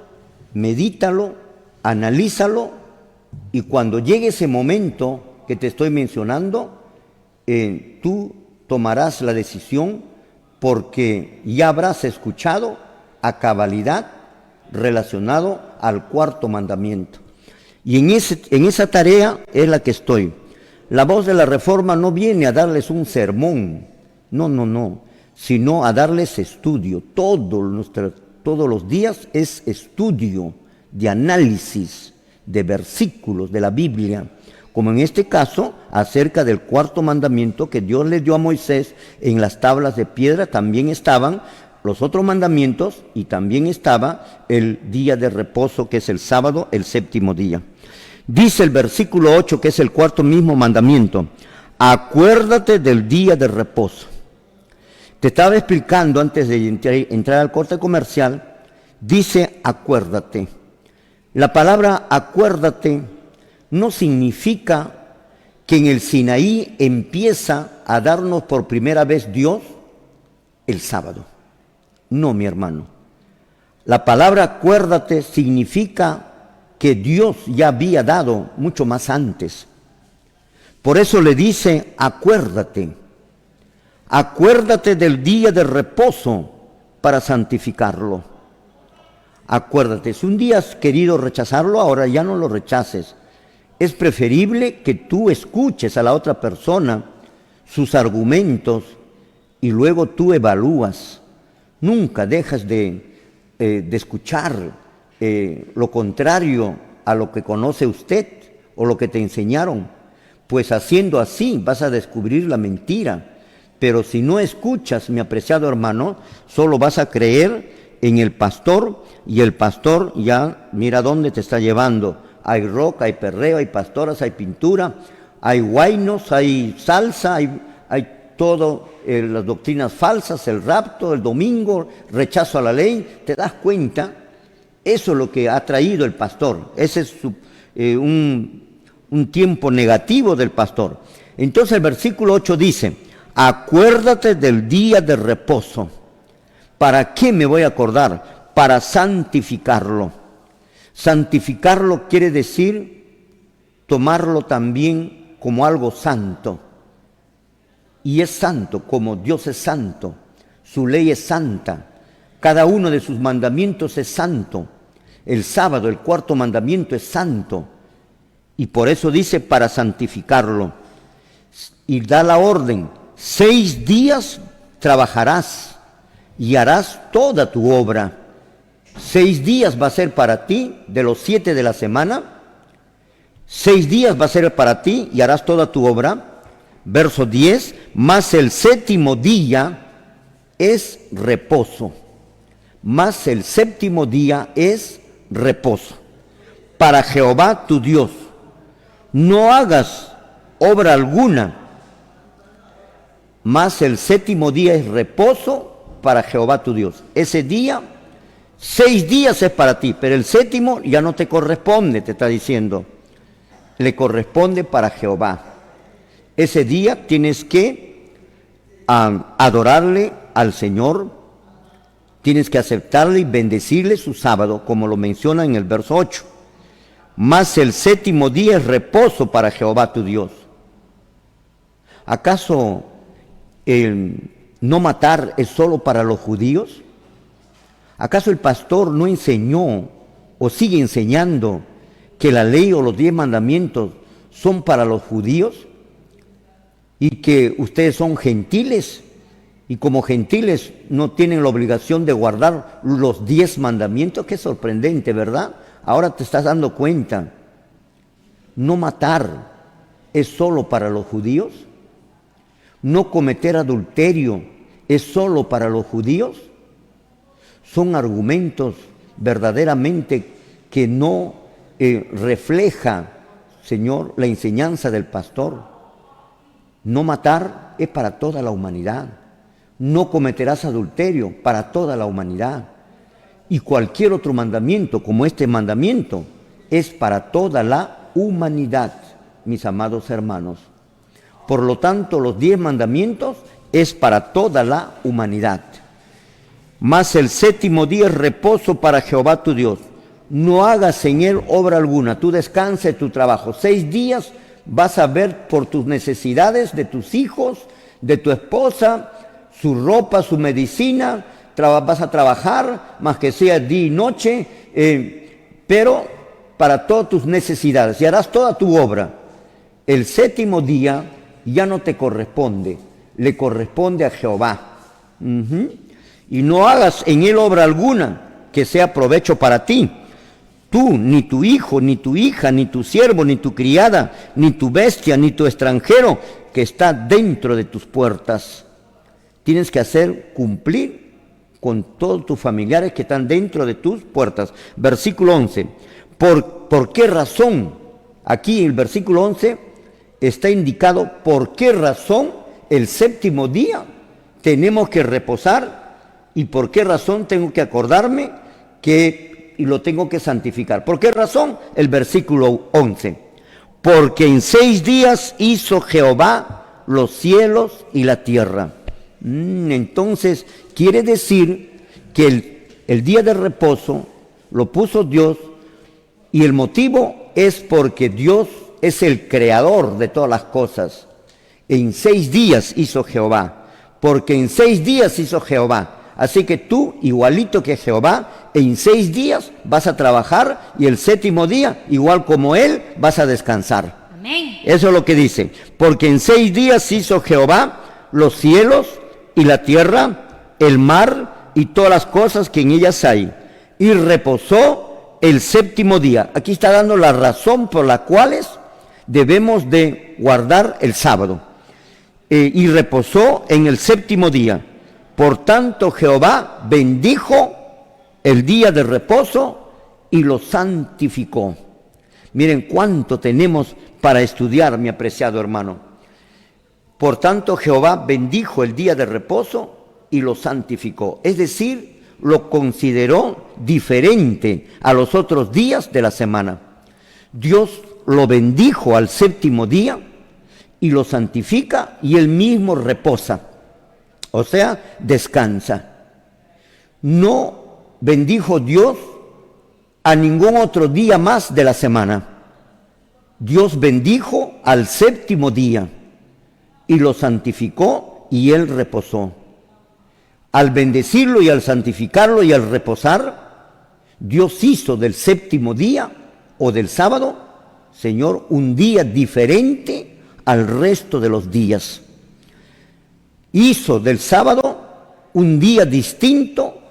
medítalo, analízalo, y cuando llegue ese momento que te estoy mencionando, tú tomarás la decisión, porque ya habrás escuchado a cabalidad relacionado al cuarto mandamiento. Y en esa tarea es la que estoy. La voz de la Reforma no viene a darles un sermón, no, sino a darles estudio. Todos los días es estudio de análisis de versículos de la Biblia, como en este caso acerca del cuarto mandamiento que Dios le dio a Moisés. En las tablas de piedra también estaban los otros mandamientos y también estaba el día de reposo, que es el sábado, el séptimo día. Dice el versículo 8, que es el cuarto mismo mandamiento: acuérdate del día de reposo. Te estaba explicando antes de entrar al corte comercial, dice acuérdate. La palabra acuérdate no significa que en el Sinaí empieza a darnos por primera vez Dios el sábado. No, mi hermano. La palabra acuérdate significa que Dios ya había dado mucho más antes. Por eso le dice acuérdate. Acuérdate del día de reposo para santificarlo. Acuérdate, si un día has querido rechazarlo, ahora ya no lo rechaces. Es preferible que tú escuches a la otra persona sus argumentos y luego tú evalúas. Nunca dejas de escuchar lo contrario a lo que conoce usted o lo que te enseñaron, pues haciendo así vas a descubrir la mentira. Pero si no escuchas, mi apreciado hermano, solo vas a creer en el pastor, y el pastor ya mira dónde te está llevando. Hay rock, hay perreo, hay pastoras, hay pintura, hay guainos, hay salsa, hay todo, las doctrinas falsas, el rapto, el domingo, rechazo a la ley. ¿Te das cuenta? Eso es lo que ha traído el pastor. Ese es un tiempo negativo del pastor. Entonces el versículo 8 dice: acuérdate del día de reposo. ¿Para qué me voy a acordar? Para santificarlo. Santificarlo quiere decir tomarlo también como algo santo. Y es santo como Dios es santo. Su ley es santa. Cada uno de sus mandamientos es santo. El sábado, el cuarto mandamiento, es santo. Y por eso dice para santificarlo. Y da la orden: 6 días trabajarás y harás toda tu obra. 6 días va a ser para ti de los 7 de la semana. 6 días va a ser para ti y harás toda tu obra. Verso 10, mas el 7º día es reposo. Mas el 7º día es reposo para Jehová tu Dios. No hagas obra alguna, mas el 7º día es reposo para Jehová tu Dios. Ese día, 6 días es para ti, pero el 7º ya no te corresponde, te está diciendo. Le corresponde para Jehová. Ese día tienes que adorarle al Señor, tienes que aceptarle y bendecirle su sábado, como lo menciona en el verso 8. Mas el 7º día es reposo para Jehová tu Dios. ¿Acaso el no matar es solo para los judíos? ¿Acaso el pastor no enseñó o sigue enseñando que la ley o los 10 mandamientos son para los judíos? Y que ustedes son gentiles, y como gentiles no tienen la obligación de guardar los 10 mandamientos. Qué sorprendente, ¿verdad? Ahora te estás dando cuenta. No matar es solo para los judíos. No cometer adulterio es solo para los judíos. Son argumentos verdaderamente que no refleja, Señor, la enseñanza del pastor. No matar es para toda la humanidad. No cometerás adulterio para toda la humanidad. Y cualquier otro mandamiento, como este mandamiento, es para toda la humanidad, mis amados hermanos. Por lo tanto, los 10 mandamientos es para toda la humanidad. Mas el 7º día es reposo para Jehová tu Dios. No hagas en él obra alguna. Tú descansa de tu trabajo. 6 días vas a ver por tus necesidades de tus hijos, de tu esposa, su ropa, su medicina. Vas a trabajar, más que sea día y noche, pero para todas tus necesidades. Y harás toda tu obra. El 7º día ya no te corresponde, le corresponde a Jehová. Y no hagas en él obra alguna que sea provecho para ti. Tú, ni tu hijo, ni tu hija, ni tu siervo, ni tu criada, ni tu bestia, ni tu extranjero que está dentro de tus puertas. Tienes que hacer cumplir con todos tus familiares que están dentro de tus puertas. Versículo 11. ¿Por qué razón? Aquí el versículo 11 está indicado por qué razón el 7º día tenemos que reposar y por qué razón tengo que acordarme y lo tengo que santificar. ¿Por qué razón? El versículo 11. Porque en 6 días hizo Jehová los cielos y la tierra. Entonces, quiere decir que el día de reposo lo puso Dios y el motivo es porque Dios es el creador de todas las cosas. En 6 días hizo Jehová, porque en 6 días hizo Jehová. Así que tú, igualito que Jehová, en 6 días vas a trabajar y el 7º día, igual como Él, vas a descansar. Amén. Eso es lo que dice. Porque en 6 días hizo Jehová los cielos y la tierra, el mar y todas las cosas que en ellas hay. Y reposó el 7º día. Aquí está dando la razón por la cual debemos de guardar el sábado. Y reposó en el 7º día. Por tanto, Jehová bendijo el día de reposo y lo santificó. Miren cuánto tenemos para estudiar, mi apreciado hermano. Por tanto, Jehová bendijo el día de reposo y lo santificó. Es decir, lo consideró diferente a los otros días de la semana. Dios lo bendijo al 7º día y lo santifica y él mismo reposa. O sea, descansa. No bendijo Dios a ningún otro día más de la semana. Dios bendijo al 7º día y lo santificó y él reposó. Al bendecirlo y al santificarlo y al reposar, Dios hizo del 7º día o del sábado, Señor, un día diferente al resto de los días. hizo del sábado un día distinto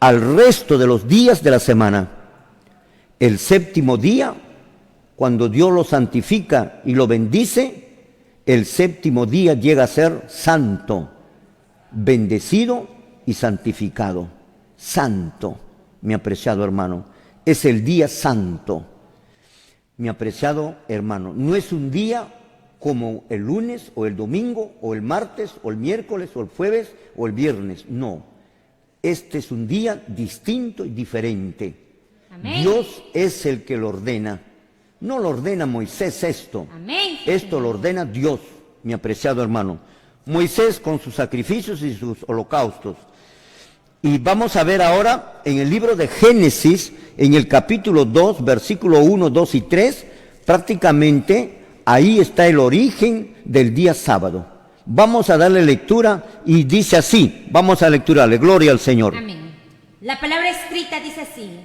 al resto de los días de la semana. El séptimo día, cuando Dios lo santifica y lo bendice, el séptimo día llega a ser santo, bendecido y santificado. Santo, mi apreciado hermano, es el día santo. Mi apreciado hermano, no es un día como el lunes o el domingo o el martes o el miércoles o el jueves o el viernes, no. Este es un día distinto y diferente. Amén. Dios es el que lo ordena. No lo ordena Moisés esto. Amén. Esto lo ordena Dios, mi apreciado hermano. Moisés con sus sacrificios y sus holocaustos. Y vamos a ver ahora en el libro de Génesis, en el capítulo 2, versículo 1, 2 y 3, prácticamente ahí está el origen del día sábado. Vamos a darle lectura y dice así, vamos a lecturarle, gloria al Señor. Amén. La palabra escrita dice así: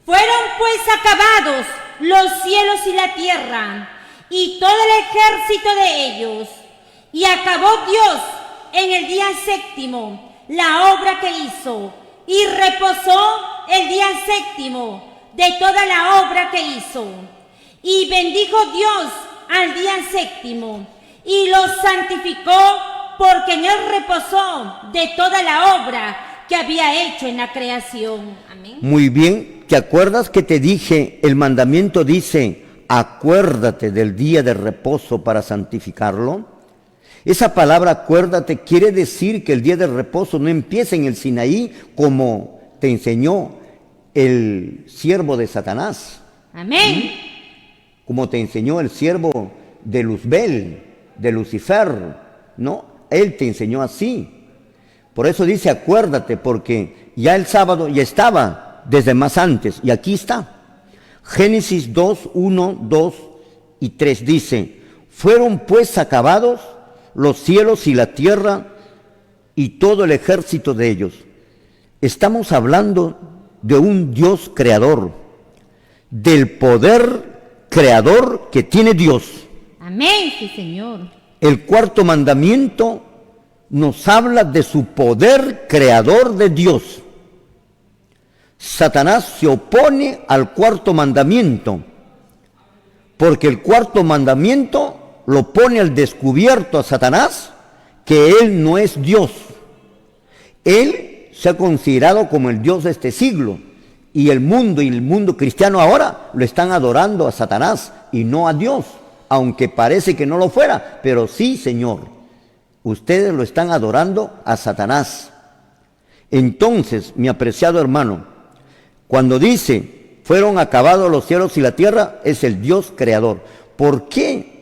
fueron pues acabados los cielos y la tierra, y todo el ejército de ellos. Y acabó Dios en el día séptimo la obra que hizo, y reposó el día séptimo de toda la obra que hizo. Y bendijo Dios al día séptimo, y lo santificó, porque en él reposó de toda la obra que había hecho en la creación. Amén. Muy bien, ¿te acuerdas que te dije, el mandamiento dice, acuérdate del día de reposo para santificarlo? Esa palabra acuérdate quiere decir que el día de reposo no empieza en el Sinaí como te enseñó el siervo de Satanás. Amén. Como te enseñó el siervo de Luzbel, de Lucifer, ¿no? Él te enseñó así. Por eso dice acuérdate, porque ya el sábado ya estaba desde más antes, y aquí está. Génesis 2, 1, 2 y 3 dice, fueron pues acabados los cielos y la tierra y todo el ejército de ellos. Estamos hablando de un Dios creador, del poder creador que tiene Dios. Amén, sí, Señor. El cuarto mandamiento nos habla de su poder creador de Dios. Satanás se opone al cuarto mandamiento, porque el cuarto mandamiento lo pone al descubierto a Satanás, que él no es Dios. Él se ha considerado como el Dios de este siglo, y el mundo cristiano ahora lo están adorando a Satanás y no a Dios, aunque parece que no lo fuera, pero sí, Señor, ustedes lo están adorando a Satanás. Entonces, mi apreciado hermano, cuando dice, fueron acabados los cielos y la tierra, es el Dios creador. ¿Por qué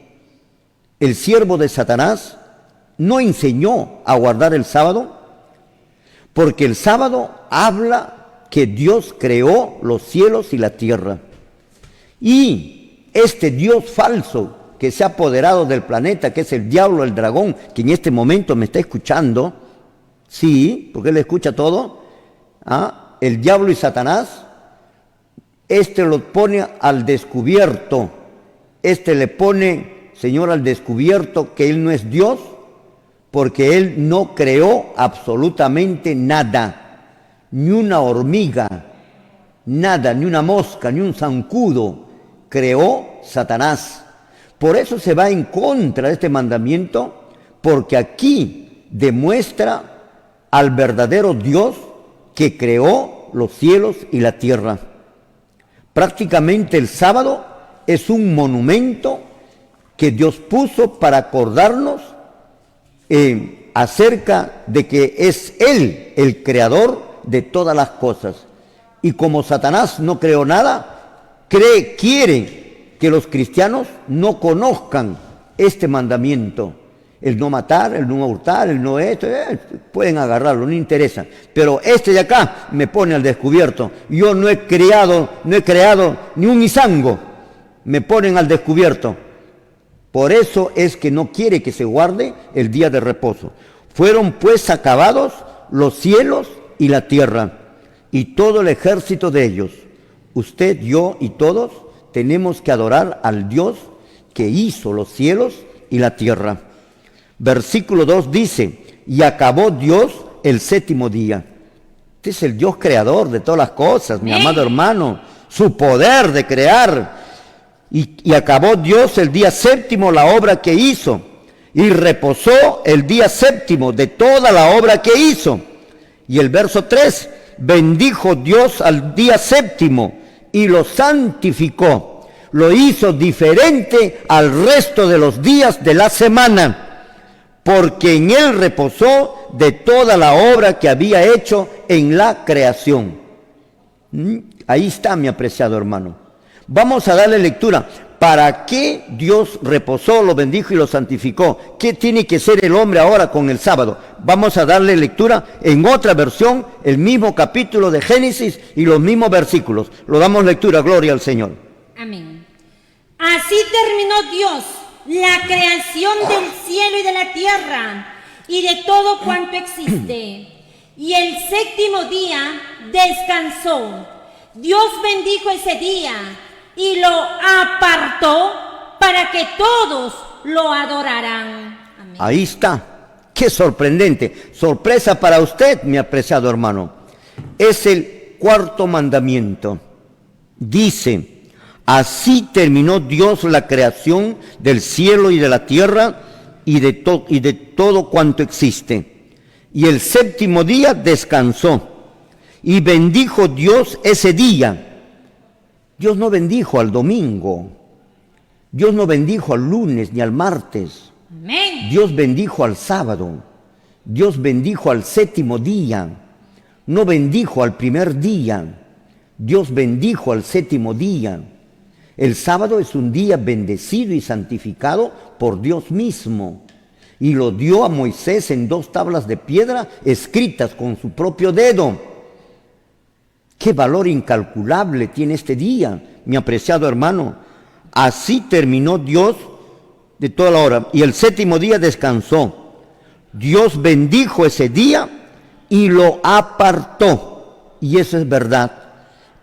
el siervo de Satanás no enseñó a guardar el sábado? Porque el sábado habla que Dios creó los cielos y la tierra. Y este Dios falso que se ha apoderado del planeta, que es el diablo, el dragón, que en este momento me está escuchando, sí, porque él escucha todo, el diablo y Satanás, este lo pone al descubierto, este le pone, Señor, al descubierto que él no es Dios, porque él no creó absolutamente nada, ni una hormiga, nada, ni una mosca, ni un zancudo, creó Satanás. Por eso se va en contra de este mandamiento, porque aquí demuestra al verdadero Dios que creó los cielos y la tierra. Prácticamente el sábado es un monumento que Dios puso para acordarnos acerca de que es Él el creador de todas las cosas. Y como Satanás no creó nada, quiere que los cristianos no conozcan este mandamiento. El no matar, el no hurtar, el no esto, pueden agarrarlo, no interesa. Pero este de acá me pone al descubierto. Yo no he creado ni un izango, me ponen al descubierto. Por eso es que no quiere que se guarde el día de reposo. Fueron pues acabados los cielos y la tierra, y todo el ejército de ellos. Usted, yo y todos tenemos que adorar al Dios que hizo los cielos y la tierra. Versículo 2 dice, y acabó Dios el séptimo día. Este es el Dios creador de todas las cosas, mi amado hermano, su poder de crear. Y acabó Dios el día séptimo la obra que hizo, y reposó el día séptimo de toda la obra que hizo. Y el verso 3, bendijo Dios al día séptimo y lo santificó, lo hizo diferente al resto de los días de la semana, porque en él reposó de toda la obra que había hecho en la creación. Ahí está, mi apreciado hermano. Vamos a darle lectura. ¿Para qué Dios reposó, lo bendijo y lo santificó? ¿Qué tiene que ser el hombre ahora con el sábado? Vamos a darle lectura en otra versión, el mismo capítulo de Génesis y los mismos versículos. Lo damos lectura, gloria al Señor. Amén. Así terminó Dios la creación del cielo y de la tierra y de todo cuanto existe. Y el séptimo día descansó. Dios bendijo ese día y lo apartó para que todos lo adoraran. Amén. Ahí está. Qué sorprendente. Sorpresa para usted, mi apreciado hermano. Es el cuarto mandamiento. Dice: así terminó Dios la creación del cielo y de la tierra y de todo cuanto existe. Y el séptimo día descansó. Y bendijo Dios ese día. Dios no bendijo al domingo. Dios no bendijo al lunes ni al martes. Amén. Dios bendijo al sábado. Dios bendijo al séptimo día. No bendijo al primer día. Dios bendijo al séptimo día. El sábado es un día bendecido y santificado por Dios mismo. Y lo dio a Moisés en 2 tablas de piedra escritas con su propio dedo. Qué valor incalculable tiene este día, mi apreciado hermano. Así terminó Dios de toda la hora. Y el séptimo día descansó. Dios bendijo ese día y lo apartó. Y eso es verdad.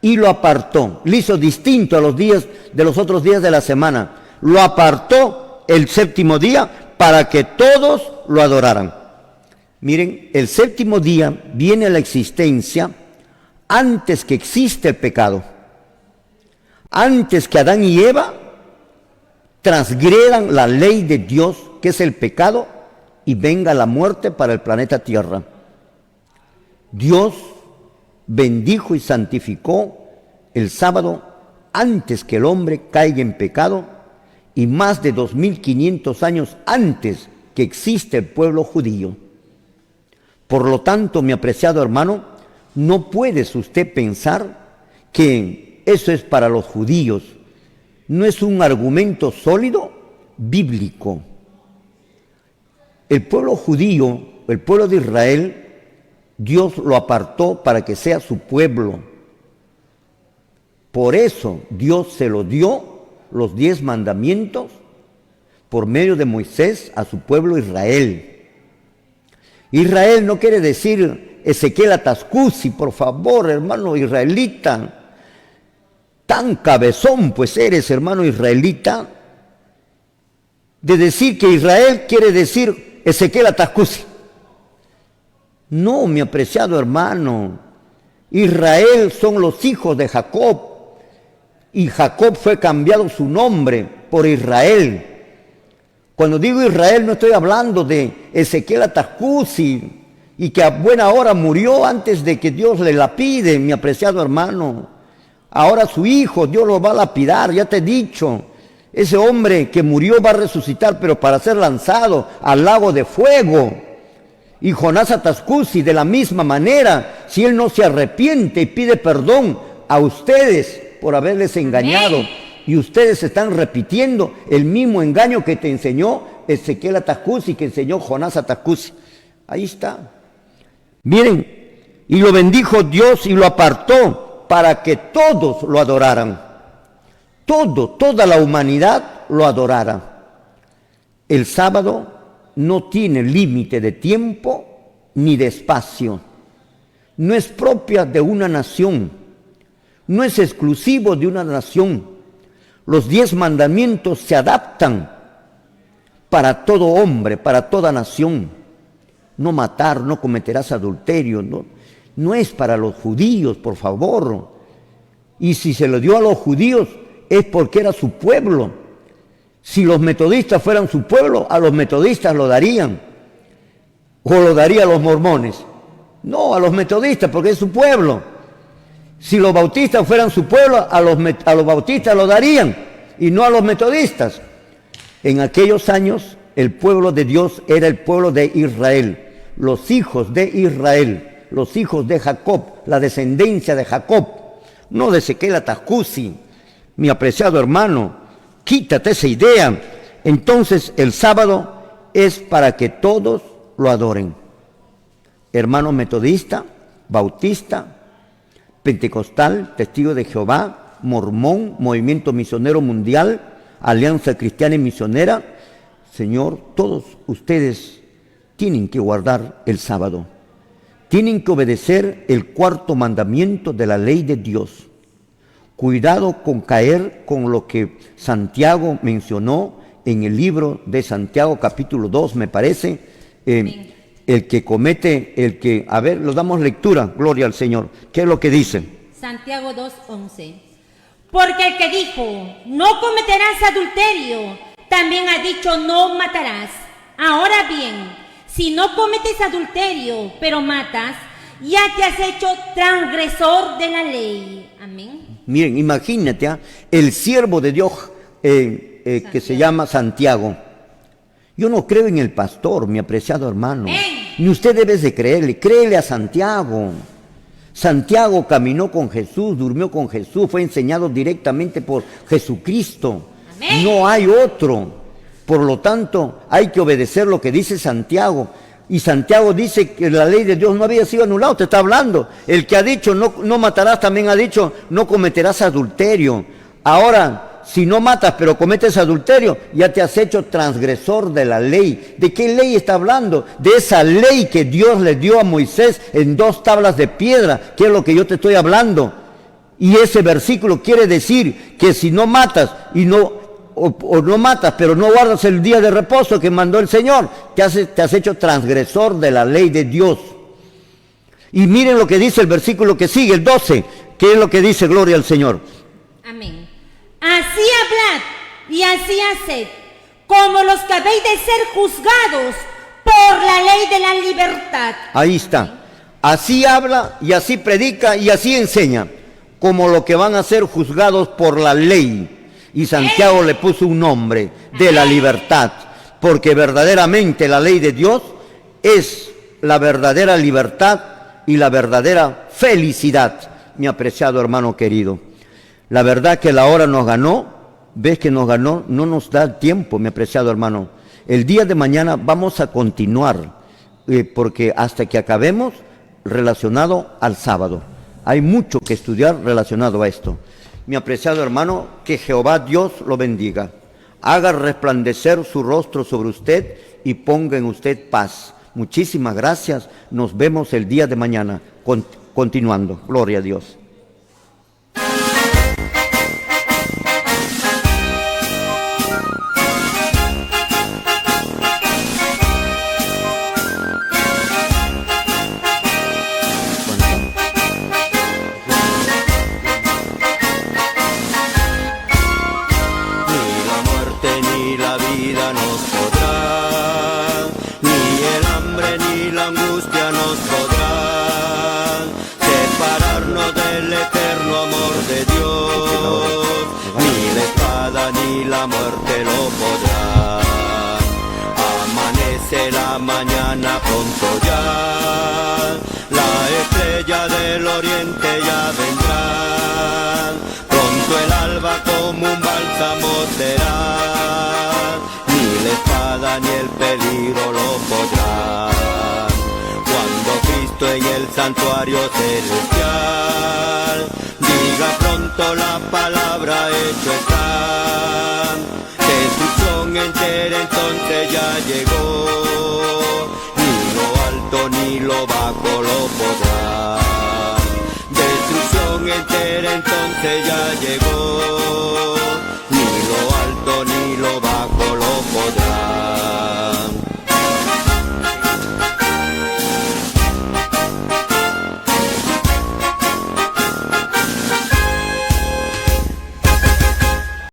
Y lo apartó. Lo hizo distinto a los días de los otros días de la semana. Lo apartó el séptimo día para que todos lo adoraran. Miren, el séptimo día viene a la existencia antes que existe el pecado, antes que Adán y Eva transgredan la ley de Dios, que es el pecado, y venga la muerte para el planeta Tierra. Dios bendijo y santificó el sábado antes que el hombre caiga en pecado y más de 2500 años antes que existe el pueblo judío. Por lo tanto, mi apreciado hermano, no puedes usted pensar que eso es para los judíos. No es un argumento sólido bíblico. El pueblo judío, el pueblo de Israel, Dios lo apartó para que sea su pueblo. Por eso Dios se lo dio, los 10 mandamientos, por medio de Moisés a su pueblo Israel. Israel no quiere decir Ezequiel Atascusi, por favor, hermano israelita. Tan cabezón pues eres, hermano israelita, de decir que Israel quiere decir Ezequiel Atascusi. No, mi apreciado hermano, Israel son los hijos de Jacob, y Jacob fue cambiado su nombre por Israel. Cuando digo Israel no estoy hablando de Ezequiel Atascusi, y que a buena hora murió antes de que Dios le lapide, mi apreciado hermano. Ahora su hijo, Dios lo va a lapidar, ya te he dicho. Ese hombre que murió va a resucitar, pero para ser lanzado al lago de fuego. Y Jonás Atascusi, de la misma manera, si él no se arrepiente y pide perdón a ustedes por haberles engañado, y ustedes están repitiendo el mismo engaño que te enseñó Ezequiel Atascusi, que enseñó Jonás Atascusi. Ahí está. Miren, y lo bendijo Dios y lo apartó para que todos lo adoraran. Toda la humanidad lo adorara. El sábado no tiene límite de tiempo ni de espacio. No es propia de una nación. No es exclusivo de una nación. Los 10 mandamientos se adaptan para todo hombre, para toda nación. no matar, no cometerás adulterio, no es para los judíos, por favor. Y si se lo dio a los judíos es porque era su pueblo. Si los metodistas fueran su pueblo, a los metodistas lo darían. O lo daría a los mormones. No, a los metodistas, porque es su pueblo. Si los bautistas fueran su pueblo, a los bautistas lo darían, y no a los metodistas. En aquellos años, el pueblo de Dios era el pueblo de Israel, los hijos de Israel, los hijos de Jacob, la descendencia de Jacob, no de Ezequiel Atascusi. Mi apreciado hermano, quítate esa idea. Entonces, el sábado es para que todos lo adoren. Hermano metodista, bautista, pentecostal, testigo de Jehová, mormón, movimiento misionero mundial, alianza cristiana y misionera. Señor, todos ustedes tienen que guardar el sábado. Tienen que obedecer el cuarto mandamiento de la ley de Dios. Cuidado con caer con lo que Santiago mencionó en el libro de Santiago capítulo 2, me parece. A ver, lo damos lectura, gloria al Señor. ¿Qué es lo que dice? Santiago 2:11. Porque el que dijo, no cometerás adulterio, también ha dicho, no matarás. Ahora bien, si no cometes adulterio, pero matas, ya te has hecho transgresor de la ley. Amén. Miren, imagínate, el siervo de Dios que se llama Santiago. Yo no creo en el pastor, mi apreciado hermano. Ni usted debe de creerle, créele a Santiago. Santiago caminó con Jesús, durmió con Jesús, fue enseñado directamente por Jesucristo. Amén. No hay otro. Por lo tanto, hay que obedecer lo que dice Santiago. Y Santiago dice que la ley de Dios no había sido anulada, te está hablando. El que ha dicho no matarás también ha dicho no cometerás adulterio. Ahora, si no matas pero cometes adulterio, ya te has hecho transgresor de la ley. ¿De qué ley está hablando? De esa ley que Dios le dio a Moisés en 2 tablas de piedra, que es lo que yo te estoy hablando. Y ese versículo quiere decir que si no matas o no matas, pero no guardas el día de reposo que mandó el Señor, te has hecho transgresor de la ley de Dios. Y miren lo que dice el versículo que sigue, el 12, que es lo que dice, gloria al Señor. Amén. Así hablad y así haced, como los que habéis de ser juzgados por la ley de la libertad. Ahí está. Así habla y así predica y así enseña, como lo que van a ser juzgados por la ley. Y Santiago le puso un nombre, de la libertad, porque verdaderamente la ley de Dios es la verdadera libertad y la verdadera felicidad, mi apreciado hermano querido. La verdad que la hora nos ganó, ves que nos ganó, no nos da tiempo, mi apreciado hermano. El día de mañana vamos a continuar, porque hasta que acabemos relacionado al sábado. Hay mucho que estudiar relacionado a esto. Mi apreciado hermano, que Jehová Dios lo bendiga. Haga resplandecer su rostro sobre usted y ponga en usted paz. Muchísimas gracias. Nos vemos el día de mañana. Continuando. Gloria a Dios. La muerte lo podrá. Amanece la mañana pronto ya, la estrella del oriente ya vendrá. Pronto el alba como un bálsamo será, ni la espada ni el peligro lo podrán. Cuando Cristo en el santuario celestial diga pronto la palabra hecho está. Destrucción entera entonces ya llegó, ni lo alto ni lo bajo lo podrá. Destrucción entera entonces ya llegó, ni lo alto ni lo bajo lo podrá.